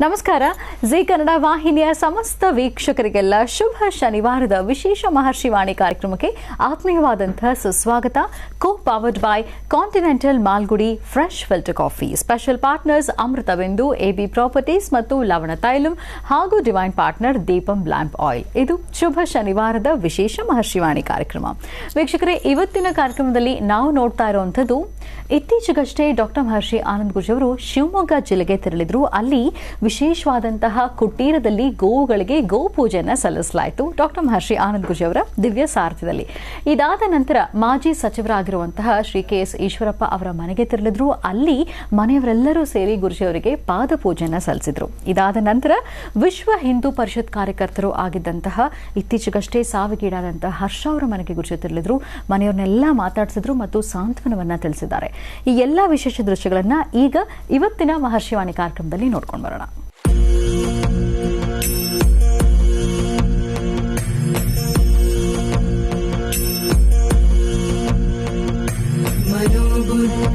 ನಮಸ್ಕಾರ. ಜಿ ಕನ್ನಡ ವಾಹಿನಿಯ ಸಮಸ್ತ ವೀಕ್ಷಕರಿಗೆಲ್ಲ ಶುಭ ಶನಿವಾರದ ವಿಶೇಷ ಮಹರ್ಷಿವಾಣಿ ಕಾರ್ಯಕ್ರಮಕ್ಕೆ ಆತ್ಮೀಯವಾದಂತಹ ಸುಸ್ವಾಗತ. Co powered by continental Malgudi fresh filter coffee, special partners Amruthabindu, AB properties ಮತ್ತು ಲವಣ ತೈಲಂ ಹಾಗೂ divine partner Deepam lamp oil. ಇದು ಶುಭ ಶನಿವಾರದ ವಿಶೇಷ ಮಹರ್ಷಿವಾಣಿ ಕಾರ್ಯಕ್ರಮ. ವೀಕ್ಷಕರೇ, ಇವತ್ತಿನ ಕಾರ್ಯಕ್ರಮದಲ್ಲಿ ನಾವು ನೋಡ್ತಾ ಇರುವಂತದ್ದು, ಇತ್ತೀಚೆಗಷ್ಟೇ ಡಾಕ್ಟರ್ ಮಹರ್ಷಿ ಆನಂದ್ ಗುರೂಜಿ ಅವರು ಶಿವಮೊಗ್ಗ ಜಿಲ್ಲೆಗೆ ತೆರಳಿದ್ರು. ಅಲ್ಲಿ ವಿಶೇಷವಾದಂತಹ ಕುಟೀರದಲ್ಲಿ ಗೋವುಗಳಿಗೆ ಗೋಪೂಜೆಯನ್ನು ಸಲ್ಲಿಸಲಾಯಿತು ಡಾಕ್ಟರ್ ಮಹರ್ಷಿ ಆನಂದ್ ಗುರೂಜಿ ಅವರ ದಿವ್ಯ ಸಾರಥ್ಯದಲ್ಲಿ. ಇದಾದ ನಂತರ ಮಾಜಿ ಸಚಿವರಾಗಿರುವಂತಹ ಶ್ರೀ ಕೆ.ಎಸ್. ಈಶ್ವರಪ್ಪ ಅವರ ಮನೆಗೆ ತೆರಳಿದ್ರು. ಅಲ್ಲಿ ಮನೆಯವರೆಲ್ಲರೂ ಸೇರಿ ಗುರೂಜಿ ಅವರಿಗೆ ಪಾದ ಪೂಜೆಯನ್ನು ಸಲ್ಲಿಸಿದ್ರು. ಇದಾದ ನಂತರ ವಿಶ್ವ ಹಿಂದೂ ಪರಿಷತ್ ಕಾರ್ಯಕರ್ತರು ಆಗಿದ್ದಂತಹ ಇತ್ತೀಚೆಗಷ್ಟೇ ಸಾವಿಗೀಡಾದಂತಹ ಹರ್ಷ ಅವರ ಮನೆಗೆ ಗುರೂಜಿ ತೆರಳಿದ್ರು. ಮನೆಯವರನ್ನೆಲ್ಲ ಮಾತಾಡಿಸಿದ್ರು ಮತ್ತು ಸಾಂತ್ವನವನ್ನ ತಿಳಿಸಿದ್ದಾರೆ. ಈ ಎಲ್ಲಾ ವಿಶೇಷ ದೃಶ್ಯಗಳನ್ನ ಈಗ ಇವತ್ತಿನ ಮಹರ್ಷಿವಾಣಿ ಕಾರ್ಯಕ್ರಮದಲ್ಲಿ ನೋಡ್ಕೊಂಡು ಬರೋಣ.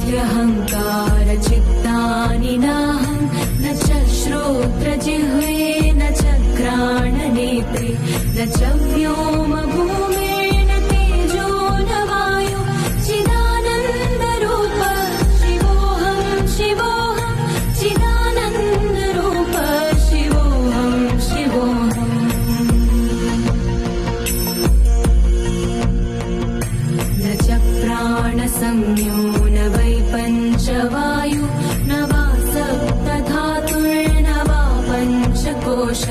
मनोबुद्ध्यहंकार चित्तानि नाहं न च श्रोत्र जिह्वे न च घ्राण नेत्रे न च व्योम भूमेन तेजो न वायु चिदानंद रूप शिवोऽहं शिवोऽहं चिदानंद रूप शिवोऽहं शिवोऽहं न च प्राण संज्ञो न वै पञ्चवायु न वा सप्तधातुर्न वा पञ्चकोश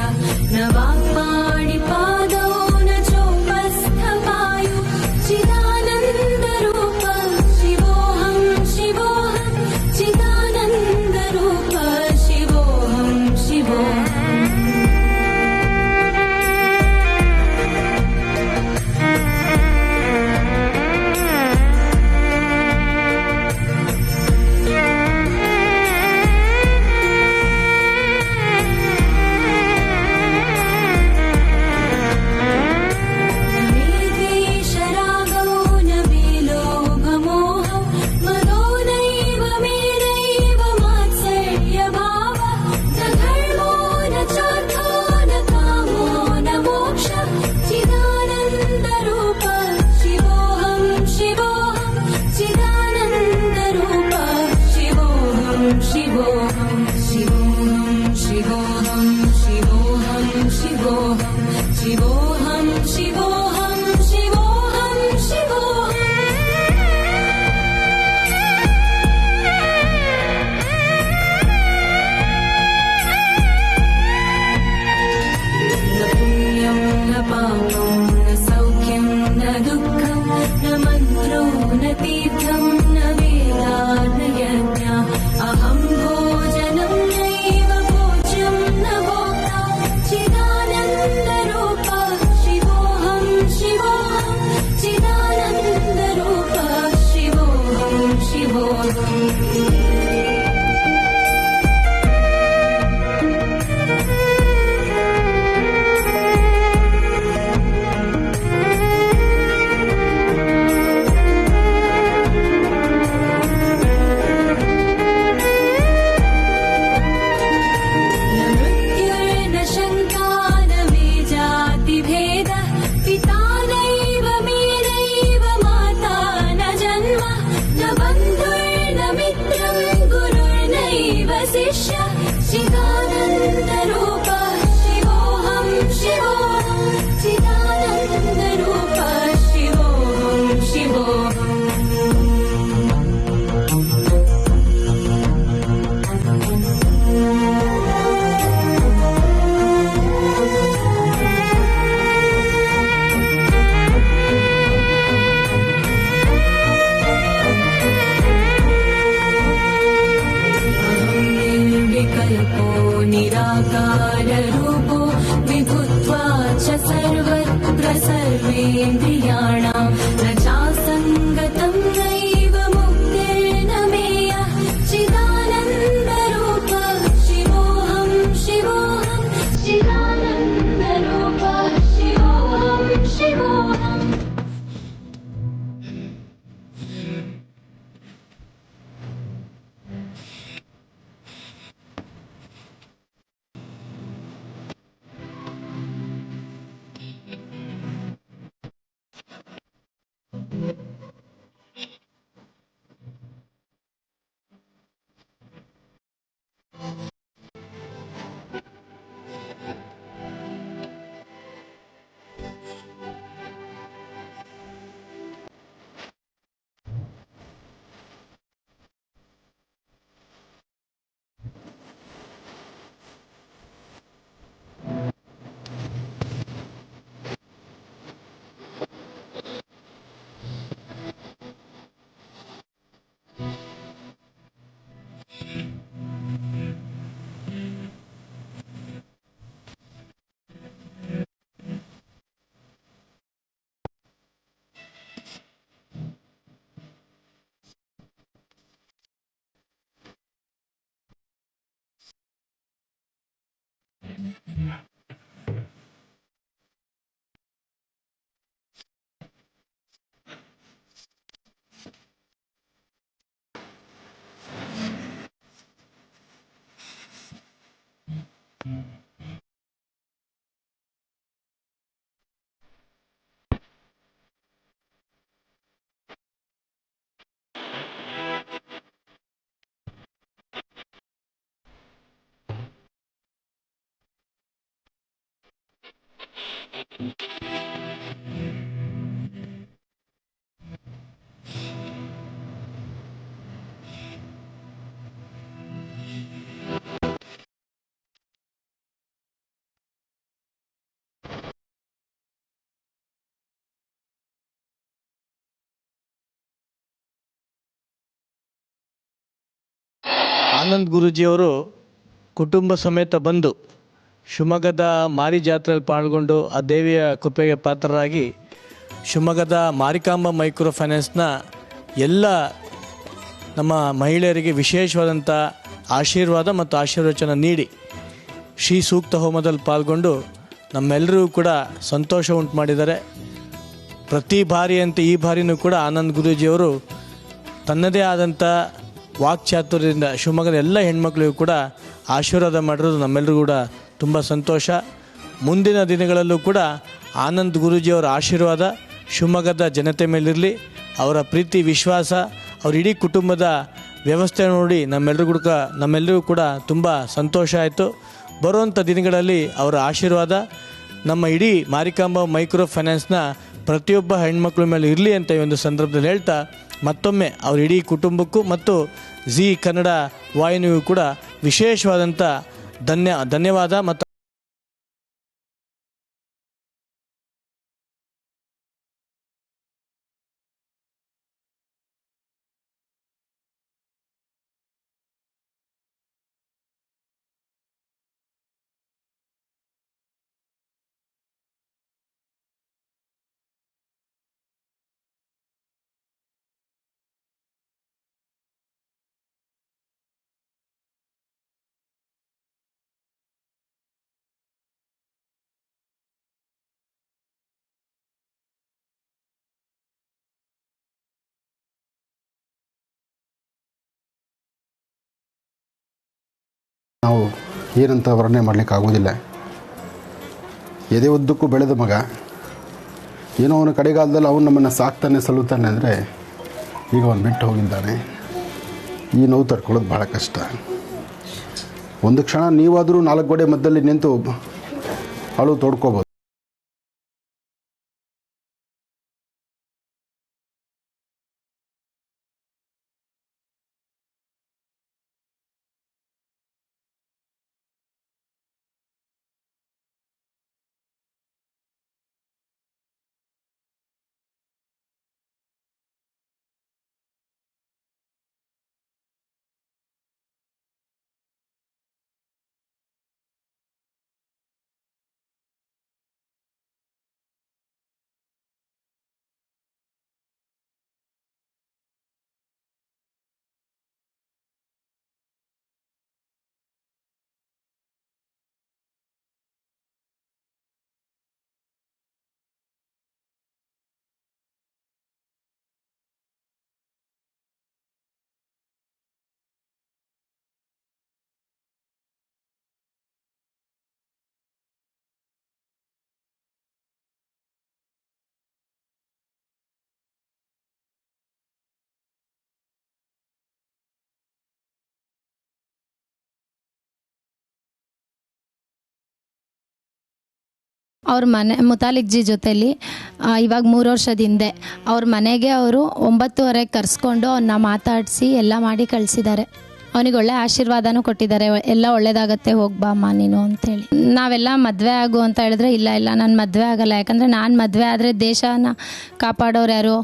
न वा पाणिपादौ न चोपस्थपायु चिदानन्दरूप शिवोऽहं शिवोऽहं चिदानन्दरूप शिवोऽहं शिवोऽहम् निराकार रूपो विभुत्वा च सर्वत्र सर्वेन्द्रियाणां न चासङ्गतं नैव मुक्तिर्न मेयः चिदानन्दरूप शिवोऽहं शिवोऽहं चिदानन्दरूप शिवोऽहं शिवोऽहम् ಆನಂದ್ ಗುರೂಜಿಯವರು ಕುಟುಂಬ ಸಮೇತ ಬಂದು ಶಿವಮೊಗ್ಗದ ಮಾರಿ ಜಾತ್ರೆಯಲ್ಲಿ ಪಾಲ್ಗೊಂಡು ಆ ದೇವಿಯ ಕೃಪೆಗೆ ಪಾತ್ರರಾಗಿ ಶಿವಮೊಗ್ಗದ ಮಾರಿಕಾಂಬಾ ಮೈಕ್ರೋ ಫೈನಾನ್ಸ್ನ ಎಲ್ಲ ನಮ್ಮ ಮಹಿಳೆಯರಿಗೆ ವಿಶೇಷವಾದಂಥ ಆಶೀರ್ವಾದ ಮತ್ತು ಆಶೀರ್ವಚನ ನೀಡಿ ಶ್ರೀ ಸೂಕ್ತ ಹೋಮದಲ್ಲಿ ಪಾಲ್ಗೊಂಡು ನಮ್ಮೆಲ್ಲರಿಗೂ ಕೂಡ ಸಂತೋಷ ಉಂಟು ಮಾಡಿದ್ದಾರೆ. ಪ್ರತಿ ಬಾರಿಯಂತೆ ಈ ಬಾರಿನೂ ಕೂಡ ಆನಂದ್ ಗುರೂಜಿಯವರು ತನ್ನದೇ ಆದಂಥ ವಾಕ್ಚಾತುರ್ಯದಿಂದ ಶಿವಮೊಗ್ಗದ ಎಲ್ಲ ಹೆಣ್ಮಕ್ಳಿಗೂ ಕೂಡ ಆಶೀರ್ವಾದ ಮಾಡಿರೋದು ನಮ್ಮೆಲ್ಲರಿಗೂ ಕೂಡ ತುಂಬ ಸಂತೋಷ. ಮುಂದಿನ ದಿನಗಳಲ್ಲೂ ಕೂಡ ಆನಂದ್ ಗುರೂಜಿಯವರ ಆಶೀರ್ವಾದ ಶಿವಮೊಗ್ಗದ ಜನತೆ ಮೇಲಿರಲಿ. ಅವರ ಪ್ರೀತಿ ವಿಶ್ವಾಸ, ಅವ್ರ ಇಡೀ ಕುಟುಂಬದ ವ್ಯವಸ್ಥೆ ನೋಡಿ ನಮ್ಮೆಲ್ಲರಿಗೂ ಕೂಡ ತುಂಬ ಸಂತೋಷ ಆಯಿತು. ಬರುವಂಥ ದಿನಗಳಲ್ಲಿ ಅವರ ಆಶೀರ್ವಾದ ನಮ್ಮ ಇಡೀ ಮಾರಿಕಾಂಬಾ ಮೈಕ್ರೋ ಫೈನಾನ್ಸ್ನ ಪ್ರತಿಯೊಬ್ಬ ಹೆಣ್ಮಕ್ಳ ಮೇಲೆ ಇರಲಿ ಅಂತ ಈ ಒಂದು ಸಂದರ್ಭದಲ್ಲಿ ಹೇಳ್ತಾ, ಮತ್ತೊಮ್ಮೆ ಅವ್ರ ಇಡೀ ಕುಟುಂಬಕ್ಕೂ ಮತ್ತು ಜಿ ಕನ್ನಡ ವಾಹಿನಿಗೂ ಕೂಡ ವಿಶೇಷವಾದಂಥ ಧನ್ಯವಾದ ಮತ್ತು ನಾವು ಏನಂತ ವರ್ಣನೆ ಮಾಡಲಿಕ್ಕಾಗೋದಿಲ್ಲ. ಎದೆ ಉದ್ದಕ್ಕೂ ಬೆಳೆದ ಮಗ, ಏನೋ ಅವನ ಕಡೆಗಾಲದಲ್ಲಿ ಅವನು ನಮ್ಮನ್ನು ಸಾಕ್ತಾನೆ ಸಲ್ಲುತ್ತಾನೆ ಅಂದರೆ ಈಗ ಅವನು ಬಿಟ್ಟು ಹೋಗಿದ್ದಾನೆ. ಈ ನೋವು ತಡ್ಕೊಳ್ಳೋದು ಭಾಳ ಕಷ್ಟ. ಒಂದು ಕ್ಷಣ ನೀವಾದರೂ 4 ಗೋಡೆ ಮಧ್ಯದಲ್ಲಿ ನಿಂತು ಅಳು ತೋಡ್ಕೋಬೋದು. ಅವ್ರ ಮನೆ ಮುತಾಲಿಕ್ ಜಿ ಜೊತೆಲಿ ಇವಾಗ 3 ವರ್ಷದ ಹಿಂದೆ ಅವ್ರ ಮನೆಗೆ ಅವರು 9:30 ಕರೆಸ್ಕೊಂಡು ಅವನ್ನ ಮಾತಾಡಿಸಿ ಎಲ್ಲ ಮಾಡಿ ಕಳಿಸಿದ್ದಾರೆ. ಅವನಿಗೆ ಒಳ್ಳೆ ಆಶೀರ್ವಾದನೂ ಕೊಟ್ಟಿದ್ದಾರೆ. ಎಲ್ಲ ಒಳ್ಳೇದಾಗತ್ತೆ, ಹೋಗ್ಬಾ ಅಮ್ಮ ನೀನು ಅಂತೇಳಿ. ನಾವೆಲ್ಲ ಮದುವೆ ಆಗು ಅಂತ ಹೇಳಿದ್ರೆ ಇಲ್ಲ ನಾನು ಮದುವೆ ಆಗಲ್ಲ. ಯಾಕಂದರೆ ನಾನು ಮದುವೆ ಆದರೆ ದೇಶನ ಕಾಪಾಡೋರು ಯಾರು,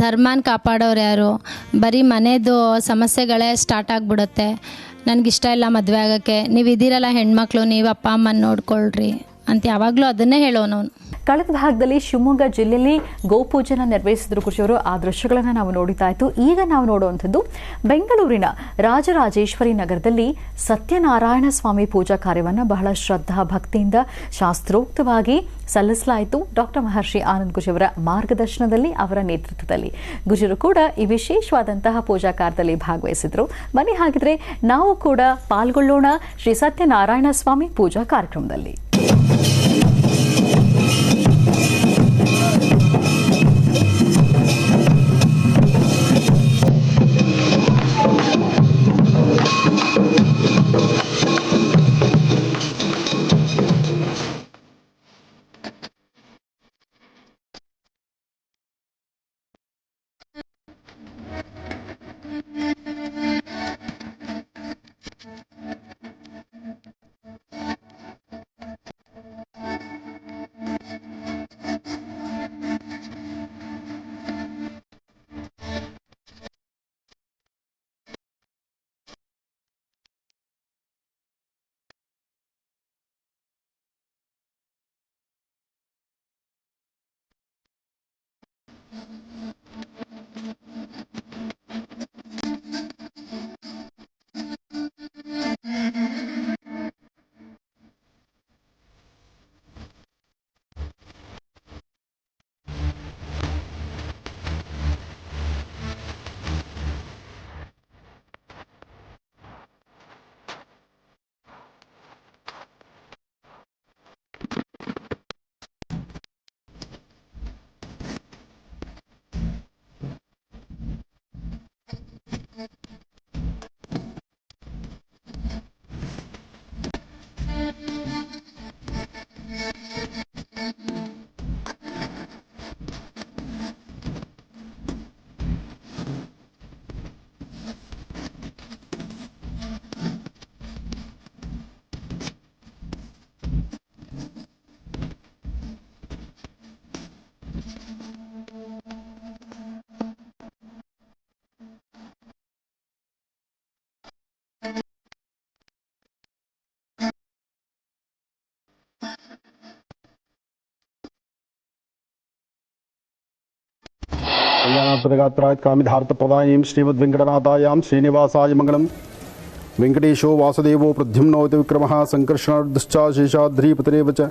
ಧರ್ಮನ ಕಾಪಾಡೋರು ಯಾರು, ಬರೀ ಮನೆದು ಸಮಸ್ಯೆಗಳೇ ಸ್ಟಾರ್ಟ್ ಆಗಿಬಿಡುತ್ತೆ. ನನಗಿಷ್ಟ ಇಲ್ಲ ಮದುವೆ ಆಗೋಕ್ಕೆ. ನೀವು ಇದ್ದೀರಲ್ಲ ಹೆಣ್ಮಕ್ಳು, ನೀವು ಅಪ್ಪ ಅಮ್ಮನ ನೋಡ್ಕೊಳ್ರಿ ಅಂತ ಯಾವಾಗಲೂ ಅದನ್ನೇ ಹೇಳೋನು. ಕಳೆದ ಭಾಗದಲ್ಲಿ ಶಿವಮೊಗ್ಗ ಜಿಲ್ಲೆಯಲ್ಲಿ ಗೋಪೂಜೆನ ನೆರವೇರಿಸಿದ್ರು ಗುರುಜಿಯವರು. ಆ ದೃಶ್ಯಗಳನ್ನು ನಾವು ನೋಡಿದ್ದಾಯಿತು. ಈಗ ನಾವು ನೋಡುವಂಥದ್ದು ಬೆಂಗಳೂರಿನ ರಾಜರಾಜೇಶ್ವರಿ ನಗರದಲ್ಲಿ ಸತ್ಯನಾರಾಯಣ ಸ್ವಾಮಿ ಪೂಜಾ ಕಾರ್ಯವನ್ನು ಬಹಳ ಶ್ರದ್ಧಾ ಭಕ್ತಿಯಿಂದ ಶಾಸ್ತ್ರೋಕ್ತವಾಗಿ ಸಲ್ಲಿಸಲಾಯಿತು. ಡಾಕ್ಟರ್ ಮಹರ್ಷಿ ಆನಂದ್ ಗುರುಜಿಯವರ ಮಾರ್ಗದರ್ಶನದಲ್ಲಿ, ಅವರ ನೇತೃತ್ವದಲ್ಲಿ ಗುರುಜಿಯವರು ಕೂಡ ಈ ವಿಶೇಷವಾದಂತಹ ಪೂಜಾ ಕಾರ್ಯದಲ್ಲಿ ಭಾಗವಹಿಸಿದ್ರು. ಬನ್ನಿ ಹಾಗಿದ್ರೆ ನಾವು ಕೂಡ ಪಾಲ್ಗೊಳ್ಳೋಣ ಶ್ರೀ ಸತ್ಯನಾರಾಯಣ ಸ್ವಾಮಿ ಪೂಜಾ ಕಾರ್ಯಕ್ರಮದಲ್ಲಿ. कल्याणात्मगात्राय कामिधार्थप्रदायीं श्रीमद्वेङ्कटनाथायां श्रीनिवासाय मङ्गलम्। वेङ्कटेशो वासुदेवो प्रद्युम्नोति विक्रमः संकर्षणार्धश्चाशेषाद्रीपतरेव च।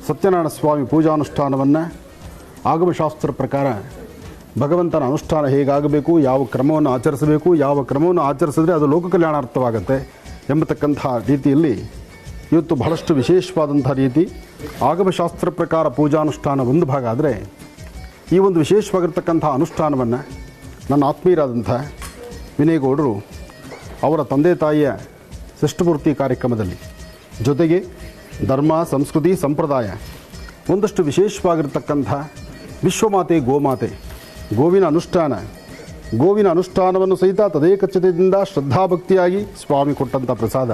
ಸತ್ಯನಾರಾಯಣ ಸ್ವಾಮಿ ಪೂಜಾನುಷ್ಠಾನವನ್ನು ಆಗಮಶಾಸ್ತ್ರ ಪ್ರಕಾರ ಭಗವಂತನ ಅನುಷ್ಠಾನ ಹೇಗಾಗಬೇಕು, ಯಾವ ಕ್ರಮವನ್ನು ಆಚರಿಸಬೇಕು, ಯಾವ ಕ್ರಮವನ್ನು ಆಚರಿಸಿದ್ರೆ ಅದು ಲೋಕ ಕಲ್ಯಾಣಾರ್ಥವಾಗುತ್ತೆ ಎಂಬತಕ್ಕಂಥ ರೀತಿಯಲ್ಲಿ ಇವತ್ತು ಬಹಳಷ್ಟು ವಿಶೇಷವಾದಂಥ ರೀತಿ ಆಗಮಶಾಸ್ತ್ರ ಪ್ರಕಾರ ಪೂಜಾನುಷ್ಠಾನ ಒಂದು ಭಾಗ ಆದರೆ, ಈ ಒಂದು ವಿಶೇಷವಾಗಿರ್ತಕ್ಕಂಥ ಅನುಷ್ಠಾನವನ್ನು ನನ್ನ ಆತ್ಮೀಯರಾದಂಥ ವಿನಯಗೌಡರು ಅವರ ತಂದೆ ತಾಯಿಯ ಷಷ್ಠಪೂರ್ತಿ ಕಾರ್ಯಕ್ರಮದಲ್ಲಿ ಜೊತೆಗೆ ಧರ್ಮ ಸಂಸ್ಕೃತಿ ಸಂಪ್ರದಾಯ ಒಂದಷ್ಟು ವಿಶೇಷವಾಗಿರ್ತಕ್ಕಂಥ ವಿಶ್ವಮಾತೆ ಗೋಮಾತೆ ಗೋವಿನ ಅನುಷ್ಠಾನವನ್ನು ಸಹಿತ ತದೇಕಚಿತದಿಂದ ಶ್ರದ್ಧಾಭಕ್ತಿಯಾಗಿ ಸ್ವಾಮಿ ಕೊಟ್ಟಂಥ ಪ್ರಸಾದ.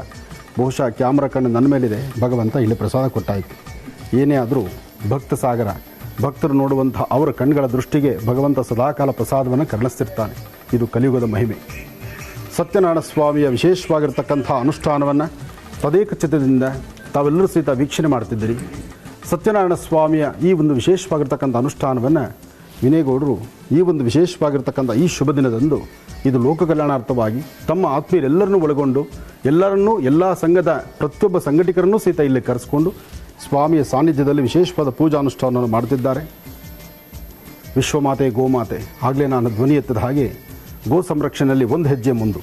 ಬಹುಶಃ ಕ್ಯಾಮ್ರಾ ಕಣ್ಣು ನನ್ನ ಮೇಲಿದೆ, ಭಗವಂತ ಇಲ್ಲಿ ಪ್ರಸಾದ ಕೊಟ್ಟಾಯಿತು. ಏನೇ ಆದರೂ ಭಕ್ತ ಸಾಗರ, ಭಕ್ತರು ನೋಡುವಂಥ ಅವರ ಕಣ್ಗಳ ದೃಷ್ಟಿಗೆ ಭಗವಂತ ಸದಾಕಾಲ ಪ್ರಸಾದವನ್ನು ಕರುಣಿಸ್ತಿರ್ತಾನೆ. ಇದು ಕಲಿಯುಗದ ಮಹಿಮೆ. ಸತ್ಯನಾರಾಯಣ ಸ್ವಾಮಿಯ ವಿಶೇಷವಾಗಿರ್ತಕ್ಕಂಥ ಅನುಷ್ಠಾನವನ್ನು ತದೇಕಚಿತದಿಂದ ತಾವೆಲ್ಲರೂ ಸಹಿತ ವೀಕ್ಷಣೆ ಮಾಡ್ತಿದ್ದೀರಿ. ಸತ್ಯನಾರಾಯಣ ಸ್ವಾಮಿಯ ಈ ಒಂದು ವಿಶೇಷವಾಗಿರ್ತಕ್ಕಂಥ ಅನುಷ್ಠಾನವನ್ನು ವಿನಯಗೌಡರು ಈ ಒಂದು ವಿಶೇಷವಾಗಿರ್ತಕ್ಕಂಥ ಈ ಶುಭ ದಿನದಂದು ಇದು ಲೋಕ ಕಲ್ಯಾಣಾರ್ಥವಾಗಿ ತಮ್ಮ ಆತ್ಮೀಯರೆಲ್ಲರನ್ನೂ ಒಳಗೊಂಡು ಎಲ್ಲ ಸಂಘದ ಪ್ರತಿಯೊಬ್ಬ ಸಂಘಟಕರನ್ನೂ ಸಹಿತ ಇಲ್ಲಿ ಕರೆಸಿಕೊಂಡು ಸ್ವಾಮಿಯ ಸಾನ್ನಿಧ್ಯದಲ್ಲಿ ವಿಶೇಷವಾದ ಪೂಜಾನುಷ್ಠಾನವನ್ನು ಮಾಡುತ್ತಿದ್ದಾರೆ. ವಿಶ್ವಮಾತೆ ಗೋಮಾತೆ, ಆಗಲೇ ನಾನು ಧ್ವನಿ ಎತ್ತಿದ ಹಾಗೆ ಗೋ ಸಂರಕ್ಷಣೆಯಲ್ಲಿ ಒಂದು ಹೆಜ್ಜೆ ಮುಂದು.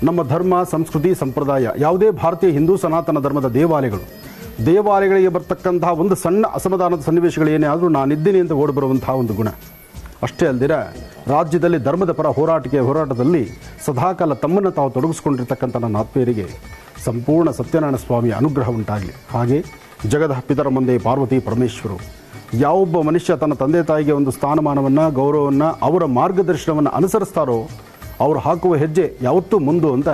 ನಮ್ಮ ಧರ್ಮ ಸಂಸ್ಕೃತಿ ಸಂಪ್ರದಾಯ ಯಾವುದೇ ಭಾರತೀಯ ಹಿಂದೂ ಸನಾತನ ಧರ್ಮದ ದೇವಾಲಯಗಳಿಗೆ ಬರ್ತಕ್ಕಂತಹ ಒಂದು ಸಣ್ಣ ಅಸಮಾಧಾನದ ಸನ್ನಿವೇಶಗಳು ಏನೇ ಆದರೂ ನಾನಿದ್ದೀನಿ ಅಂತ ಓಡಿ ಬರುವಂತಹ ಒಂದು ಗುಣ. ಅಷ್ಟೇ ಅಲ್ಲದಿರ ರಾಜ್ಯದಲ್ಲಿ ಧರ್ಮದ ಪರ ಹೋರಾಟದಲ್ಲಿ ಸದಾಕಾಲ ತಮ್ಮನ್ನು ತಾವು ತೊಡಗಿಸ್ಕೊಂಡಿರ್ತಕ್ಕಂಥ ನನ್ನ ಆತ್ಮೀಯರಿಗೆ ಸಂಪೂರ್ಣ ಸತ್ಯನಾರಾಯಣ ಸ್ವಾಮಿಯ ಅನುಗ್ರಹ ಉಂಟಾಗಲಿ. ಹಾಗೆ ಜಗದ ಪಿತರ ಮುಂದೆ ಪಾರ್ವತಿ ಪರಮೇಶ್ವರು, ಯಾವೊಬ್ಬ ಮನುಷ್ಯ ತನ್ನ ತಂದೆ ತಾಯಿಗೆ ಒಂದು ಸ್ಥಾನಮಾನವನ್ನು ಗೌರವವನ್ನು ಅವರ ಮಾರ್ಗದರ್ಶನವನ್ನು ಅನುಸರಿಸ್ತಾರೋ ಅವರು ಹಾಕುವ ಹೆಜ್ಜೆ ಯಾವತ್ತೂ ಮುಂದು ಅಂತ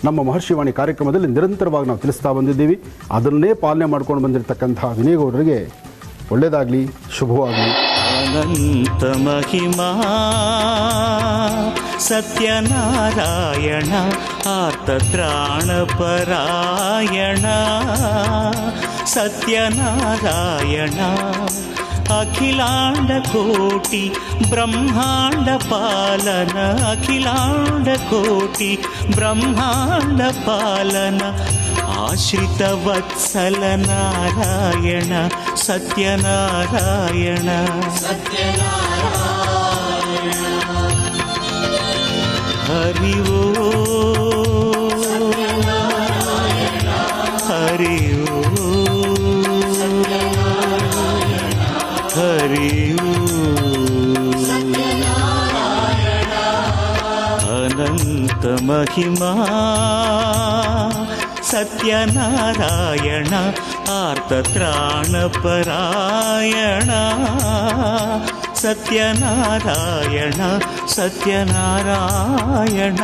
ನಮ್ಮ ಮಹರ್ಷಿವಾಣಿ ಕಾರ್ಯಕ್ರಮದಲ್ಲಿ ನಿರಂತರವಾಗಿ ನಾವು ತಿಳಿಸ್ತಾ ಬಂದಿದ್ದೀವಿ. ಅದನ್ನೇ ಪಾಲನೆ ಮಾಡ್ಕೊಂಡು ಬಂದಿರತಕ್ಕಂಥ ವಿನಯಗೌಡರಿಗೆ ಒಳ್ಳೆಯದಾಗಲಿ, ಶುಭವಾಗಲಿ. ಅನಂತ ಮಹಿಮಾ ಸತ್ಯನಾರಾಯಣ ಆರ್ತತ್ರಾಣ ಪರಾಯಣ ಸತ್ಯನಾರಾಯಣ ಅಖಿಲಾಂಡ ಕೋಟಿ ಬ್ರಹ್ಮಾಂಡ ಪಾಲನ ಅಖಿಲಾಂಡ ಕೋಟಿ ಬ್ರಹ್ಮಾಂಡ ಪಾಲನ ಆಶ್ರಿತ ವತ್ಸಲ ನಾರಾಯಣ ಸತ್ಯನಾರಾಯಣ ಹರಿ ಓ ಹರಿ ಓ ಹರಿ ಓ ಅನಂತ ಮಹಿಮಾ ಸತ್ಯನಾರಾಯಣ ಆರ್ತತ್ರಾಣಪರಾಯಣ ಸತ್ಯನಾರಾಯಣ ಸತ್ಯನಾರಾಯಣ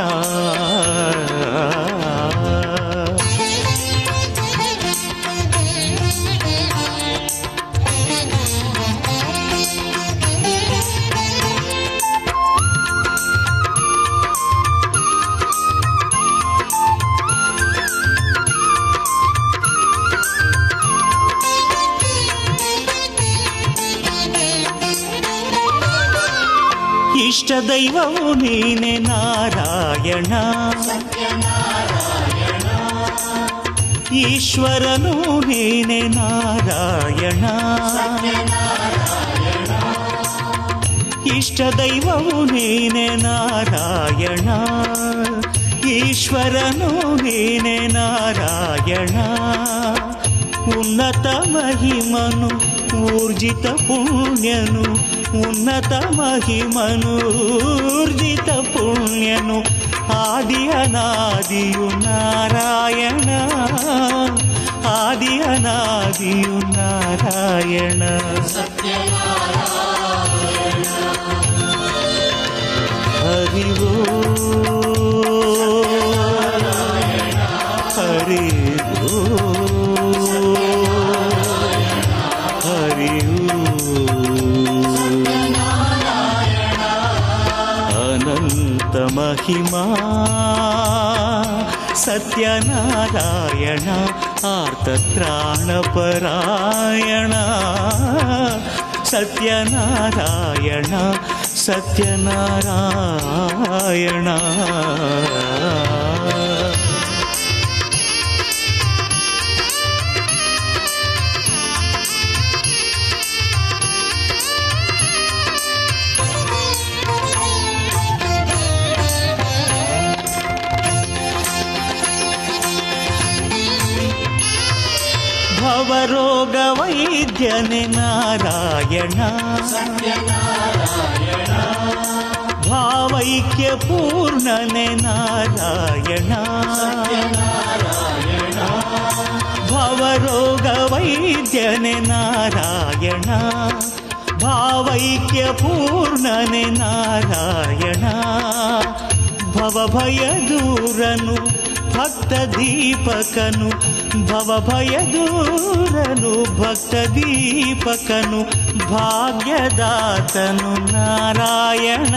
ಇಷ್ಟ ದೈವವು ನೀನೆ ನಾರಾಯಣ ಈಶ್ವರನು ನೀನೆ ನಾರಾಯಣ ಇಷ್ಟ ದೈವವು ನೀನೆ ನಾರಾಯಣ ಈಶ್ವರನು ನೀನೆ ನಾರಾಯಣ ಉನ್ನತ ಮಹಿಮನು ಊರ್ಜಿತ ಪುಣ್ಯನು ಉನ್ನತ ಮಹಿಮನು ಊರ್ಜಿತ ಪುಣ್ಯನು ಆದಿಯನಾದಿಯು ನಾರಾಯಣ ಆದಿಯನಾದಿಯು ನಾರಾಯಣ ಹರಿ ಓ ಹರಿ ಓ ಹರಿ ಓ ಅನಂತ ಮಹಿಮಾ ಸತ್ಯನಾರಾಯಣ ಆರ್ತತ್ರಾಣಪರಾಯಣ ಸತ್ಯನಾರಾಯಣ ಸತ್ಯನಾರಾಯಣ ಭವರೋಗ ವೈದ್ಯನೆ ನಾರಾಯಣ ಭಾವೈಕ್ಯ ಪೂರ್ಣನೆ ನಾರಾಯಣ ಭವರೋಗ ವೈದ್ಯನೆ ನಾರಾಯಣ ಭಾವೈಕ್ಯ ಪೂರ್ಣನೆ ನಾರಾಯಣ ಭವಭಯ ದೂರನು ಭಕ್ತ ದೀಪಕನು ಭವಭಯ ದೂರನು ಭಕ್ತ ದೀಪಕನು ಭಾಗ್ಯದಾತನು ನಾರಾಯಣ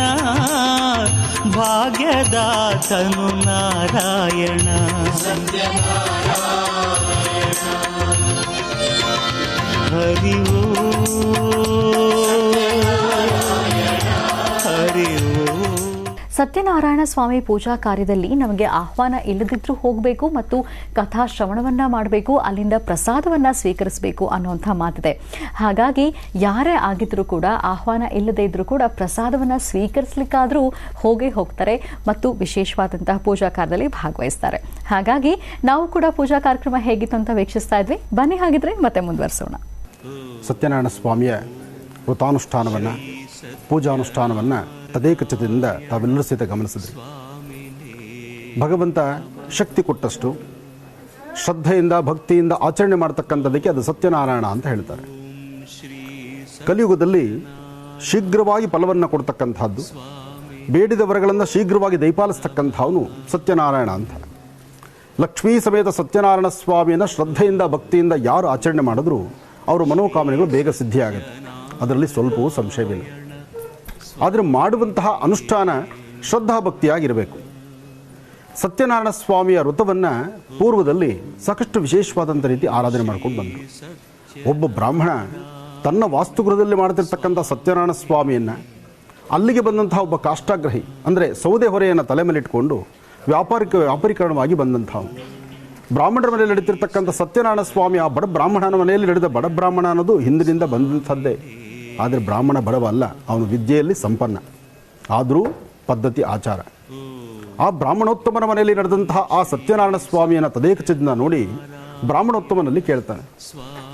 ಭಾಗ್ಯದಾತನು ನಾರಾಯಣ ಹರಿ ಓ ಹರಿ ಓ ಸತ್ಯನಾರಾಯಣ ಸ್ವಾಮಿ ಪೂಜಾ ಕಾರ್ಯದಲ್ಲಿ ನಮಗೆ ಆಹ್ವಾನ ಇಲ್ಲದಿದ್ರೂ ಹೋಗಬೇಕು ಮತ್ತು ಕಥಾ ಶ್ರವಣವನ್ನ ಮಾಡಬೇಕು, ಅಲ್ಲಿಂದ ಪ್ರಸಾದವನ್ನ ಸ್ವೀಕರಿಸಬೇಕು ಅನ್ನುವಂಥ ಮಾತಿದೆ. ಹಾಗಾಗಿ ಯಾರೇ ಆಗಿದ್ರೂ ಕೂಡ ಆಹ್ವಾನ ಇಲ್ಲದೇ ಇದ್ರೂ ಕೂಡ ಪ್ರಸಾದವನ್ನ ಸ್ವೀಕರಿಸಲಿಕ್ಕಾದ್ರೂ ಹೋಗೇ ಹೋಗ್ತಾರೆ ಮತ್ತು ವಿಶೇಷವಾದಂತಹ ಪೂಜಾ ಕಾರ್ಯದಲ್ಲಿ ಭಾಗವಹಿಸ್ತಾರೆ. ಹಾಗಾಗಿ ನಾವು ಕೂಡ ಪೂಜಾ ಕಾರ್ಯಕ್ರಮ ಹೇಗಿತ್ತು ಅಂತ ವೀಕ್ಷಿಸ್ತಾ ಇದ್ವಿ. ಬನ್ನಿ ಹಾಗಿದ್ರೆ ಮತ್ತೆ ಮುಂದುವರಿಸೋಣ. ಸತ್ಯನಾರಾಯಣ ಸ್ವಾಮಿಯ ವ್ರತಾನುಷ್ಠಾನವನ್ನು ಪೂಜಾನುಷ್ಠಾನವನ್ನು ತದೇಕಚಿತದಿಂದ ತಾವೆಲ್ಲರೂ ಸಹಿತ ಗಮನಿಸಿದ್ರಿ. ಭಗವಂತ ಶಕ್ತಿ ಕೊಟ್ಟಷ್ಟು ಶ್ರದ್ಧೆಯಿಂದ ಭಕ್ತಿಯಿಂದ ಆಚರಣೆ ಮಾಡ್ತಕ್ಕಂಥದ್ದಕ್ಕೆ ಅದು ಸತ್ಯನಾರಾಯಣ ಅಂತ ಹೇಳ್ತಾರೆ. ಕಲಿಯುಗದಲ್ಲಿ ಶೀಘ್ರವಾಗಿ ಫಲವನ್ನು ಕೊಡ್ತಕ್ಕಂಥದ್ದು, ಬೇಡಿದ ವರಗಳನ್ನು ಶೀಘ್ರವಾಗಿ ದಯಪಾಲಿಸ್ತಕ್ಕಂಥವನು ಸತ್ಯನಾರಾಯಣ ಅಂತ. ಲಕ್ಷ್ಮೀ ಸಮೇತ ಸತ್ಯನಾರಾಯಣ ಸ್ವಾಮಿಯನ್ನು ಶ್ರದ್ಧೆಯಿಂದ ಭಕ್ತಿಯಿಂದ ಯಾರು ಆಚರಣೆ ಮಾಡಿದ್ರು ಅವರ ಮನೋಕಾಮನೆಗಳು ಬೇಗ ಸಿದ್ಧಿಯಾಗುತ್ತೆ, ಅದರಲ್ಲಿ ಸ್ವಲ್ಪವೂ ಸಂಶಯವಿಲ್ಲ. ಆದರೆ ಮಾಡುವಂತಹ ಅನುಷ್ಠಾನ ಶ್ರದ್ಧಾಭಕ್ತಿಯಾಗಿರಬೇಕು. ಸತ್ಯನಾರಾಯಣ ಸ್ವಾಮಿಯ ವ್ರತವನ್ನು ಪೂರ್ವದಲ್ಲಿ ಸಾಕಷ್ಟು ವಿಶೇಷವಾದಂಥ ರೀತಿ ಆರಾಧನೆ ಮಾಡ್ಕೊಂಡು ಬಂದರು. ಒಬ್ಬ ಬ್ರಾಹ್ಮಣ ತನ್ನ ವಾಸ್ತುಗೃಹದಲ್ಲಿ ಮಾಡ್ತಿರ್ತಕ್ಕಂಥ ಸತ್ಯನಾರಾಯಣ ಸ್ವಾಮಿಯನ್ನು ಅಲ್ಲಿಗೆ ಬಂದಂತಹ ಒಬ್ಬ ಕಾಷ್ಟಾಗ್ರಹಿ, ಅಂದರೆ ಸೌದೆ ಹೊರೆಯನ್ನು ತಲೆ ಮೇಲೆ ಇಟ್ಕೊಂಡು ವ್ಯಾಪಾರೀಕರಣವಾಗಿ ಬಂದಂಥವು. ಬ್ರಾಹ್ಮಣರ ಮನೆಯಲ್ಲಿ ನಡೀತಿರ್ತಕ್ಕಂಥ ಸತ್ಯನಾರಾಯಣ ಸ್ವಾಮಿ ಆ ಬಡ ಬ್ರಾಹ್ಮಣನ ಮನೆಯಲ್ಲಿ ನಡೆದ ಬಡ ಬ್ರಾಹ್ಮಣ ಅನ್ನೋದು ಹಿಂದಿನಿಂದ ಬಂದಂಥದ್ದೇ. ಆದರೆ ಬ್ರಾಹ್ಮಣ ಬಡವ ಅಲ್ಲ, ಅವನು ವಿದ್ಯೆಯಲ್ಲಿ ಸಂಪನ್ನ, ಆದರೂ ಪದ್ಧತಿ ಆಚಾರ. ಆ ಬ್ರಾಹ್ಮಣೋತ್ತಮನ ಮನೆಯಲ್ಲಿ ನಡೆದಂತಹ ಆ ಸತ್ಯನಾರಾಯಣ ಸ್ವಾಮಿಯನ್ನು ತದೇಕಚಿಂದ ನೋಡಿ ಬ್ರಾಹ್ಮಣೋತ್ತಮನಲ್ಲಿ ಕೇಳ್ತಾನೆ,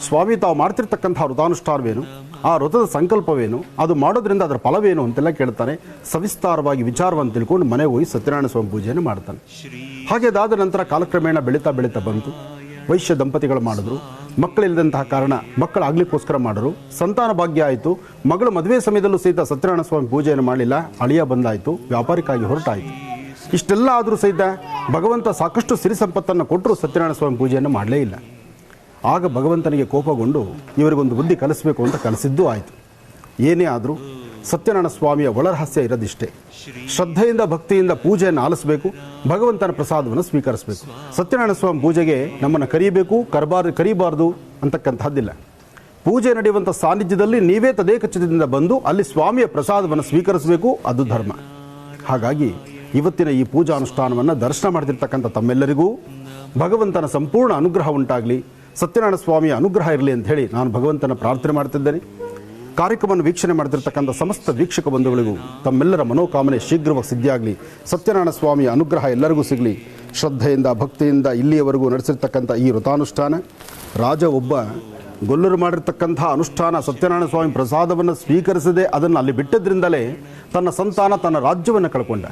ಸ್ವಾಮಿ ತಾವು ಮಾಡ್ತಿರ್ತಕ್ಕಂಥ ವೃತಾನುಷ್ಠಾನವೇನು, ಆ ವ್ರತದ ಸಂಕಲ್ಪವೇನು, ಅದು ಮಾಡೋದ್ರಿಂದ ಅದರ ಫಲವೇನು ಅಂತೆಲ್ಲ ಕೇಳ್ತಾನೆ. ಸವಿಸ್ತಾರವಾಗಿ ವಿಚಾರವನ್ನು ತಿಳ್ಕೊಂಡು ಮನೆಗೆ ಹೋಗಿ ಸತ್ಯನಾರಾಯಣ ಸ್ವಾಮಿ ಪೂಜೆಯನ್ನು ಮಾಡ್ತಾನೆ. ಹಾಗೆ ಅದಾದ ನಂತರ ಕಾಲಕ್ರಮೇಣ ಬೆಳೀತಾ ಬಂತು. ವೈಶ್ಯ ದಂಪತಿಗಳು ಮಾಡಿದ್ರು, ಮಕ್ಕಳಿಲ್ಲದಂತಹ ಕಾರಣ ಮಕ್ಕಳಾಗ್ಲಿಕ್ಕೋಸ್ಕರ ಮಾಡಿದ್ರು. ಸಂತಾನ ಭಾಗ್ಯ ಆಯಿತು. ಮಗಳ ಮದುವೆ ಸಮಯದಲ್ಲೂ ಸಹಿತ ಸತ್ಯನಾರಾಯಣ ಸ್ವಾಮಿ ಪೂಜೆಯನ್ನು ಮಾಡಲಿಲ್ಲ. ಅಳಿಯ ಬಂದಾಯಿತು, ವ್ಯಾಪಾರಿಕಾಗಿ ಹೊರಟಾಯಿತು. ಇಷ್ಟೆಲ್ಲ ಆದರೂ ಸಹಿತ ಭಗವಂತ ಸಾಕಷ್ಟು ಸಿರಿ ಸಂಪತ್ತನ್ನು ಕೊಟ್ಟರು, ಸತ್ಯನಾರಾಯಣ ಸ್ವಾಮಿ ಪೂಜೆಯನ್ನು ಮಾಡಲೇ ಇಲ್ಲ. ಆಗ ಭಗವಂತನಿಗೆ ಕೋಪಗೊಂಡು ಇವರಿಗೊಂದು ಬುದ್ಧಿ ಕಲಿಸಬೇಕು ಅಂತ ಕಲಿಸಿದ್ದೂ ಆಯಿತು. ಏನೇ ಆದರೂ ಸತ್ಯನಾರಾಯಣ ಸ್ವಾಮಿಯ ಒಳರಹಸ್ಯ ಇರೋದಿಷ್ಟೇ. ಶ್ರದ್ಧೆಯಿಂದ ಭಕ್ತಿಯಿಂದ ಪೂಜೆಯನ್ನು ಆಲಿಸಬೇಕು, ಭಗವಂತನ ಪ್ರಸಾದವನ್ನು ಸ್ವೀಕರಿಸಬೇಕು. ಸತ್ಯನಾರಾಯಣ ಸ್ವಾಮಿ ಪೂಜೆಗೆ ನಮ್ಮನ್ನು ಕರೀಬೇಕು, ಕರೀಬಾರ್ದು ಅಂತಕ್ಕಂಥದ್ದಿಲ್ಲ. ಪೂಜೆ ನಡೆಯುವಂಥ ಸಾನ್ನಿಧ್ಯದಲ್ಲಿ ನೀವೇ ತದೇಕಚಿತ್ತದಿಂದ ಬಂದು ಅಲ್ಲಿ ಸ್ವಾಮಿಯ ಪ್ರಸಾದವನ್ನು ಸ್ವೀಕರಿಸಬೇಕು, ಅದು ಧರ್ಮ. ಹಾಗಾಗಿ ಇವತ್ತಿನ ಈ ಪೂಜಾ ಅನುಷ್ಠಾನವನ್ನು ದರ್ಶನ ಮಾಡ್ತಿರ್ತಕ್ಕಂಥ ತಮ್ಮೆಲ್ಲರಿಗೂ ಭಗವಂತನ ಸಂಪೂರ್ಣ ಅನುಗ್ರಹ ಉಂಟಾಗಲಿ, ಸತ್ಯನಾರಾಯಣ ಸ್ವಾಮಿಯ ಅನುಗ್ರಹ ಇರಲಿ ಅಂತ ಹೇಳಿ ನಾನು ಭಗವಂತನ ಪ್ರಾರ್ಥನೆ ಮಾಡ್ತಿದ್ದೇನೆ. ಕಾರ್ಯಕ್ರಮವನ್ನು ವೀಕ್ಷಣೆ ಮಾಡ್ತಿರ್ತಕ್ಕಂಥ ಸಮಸ್ತ ವೀಕ್ಷಕ ಬಂಧುಗಳಿಗೂ ತಮ್ಮೆಲ್ಲರ ಮನೋಕಾಮನೆ ಶೀಘ್ರವಾಗಿ ಸಿದ್ಧಿಯಾಗಲಿ, ಸತ್ಯನಾರಾಯಣ ಸ್ವಾಮಿಯ ಅನುಗ್ರಹ ಎಲ್ಲರಿಗೂ ಸಿಗಲಿ. ಶ್ರದ್ಧೆಯಿಂದ ಭಕ್ತಿಯಿಂದ ಇಲ್ಲಿಯವರೆಗೂ ನಡೆಸಿರ್ತಕ್ಕಂಥ ಈ ವ್ರತಾನುಷ್ಠಾನ, ರಾಜ ಒಬ್ಬ ಗೊಲ್ಲರು ಮಾಡಿರ್ತಕ್ಕಂಥ ಅನುಷ್ಠಾನ ಸತ್ಯನಾರಾಯಣ ಸ್ವಾಮಿ ಪ್ರಸಾದವನ್ನು ಸ್ವೀಕರಿಸದೆ ಅದನ್ನು ಅಲ್ಲಿ ಬಿಟ್ಟದ್ರಿಂದಲೇ ತನ್ನ ಸಂತಾನ ತನ್ನ ರಾಜ್ಯವನ್ನು ಕಳ್ಕೊಂಡ.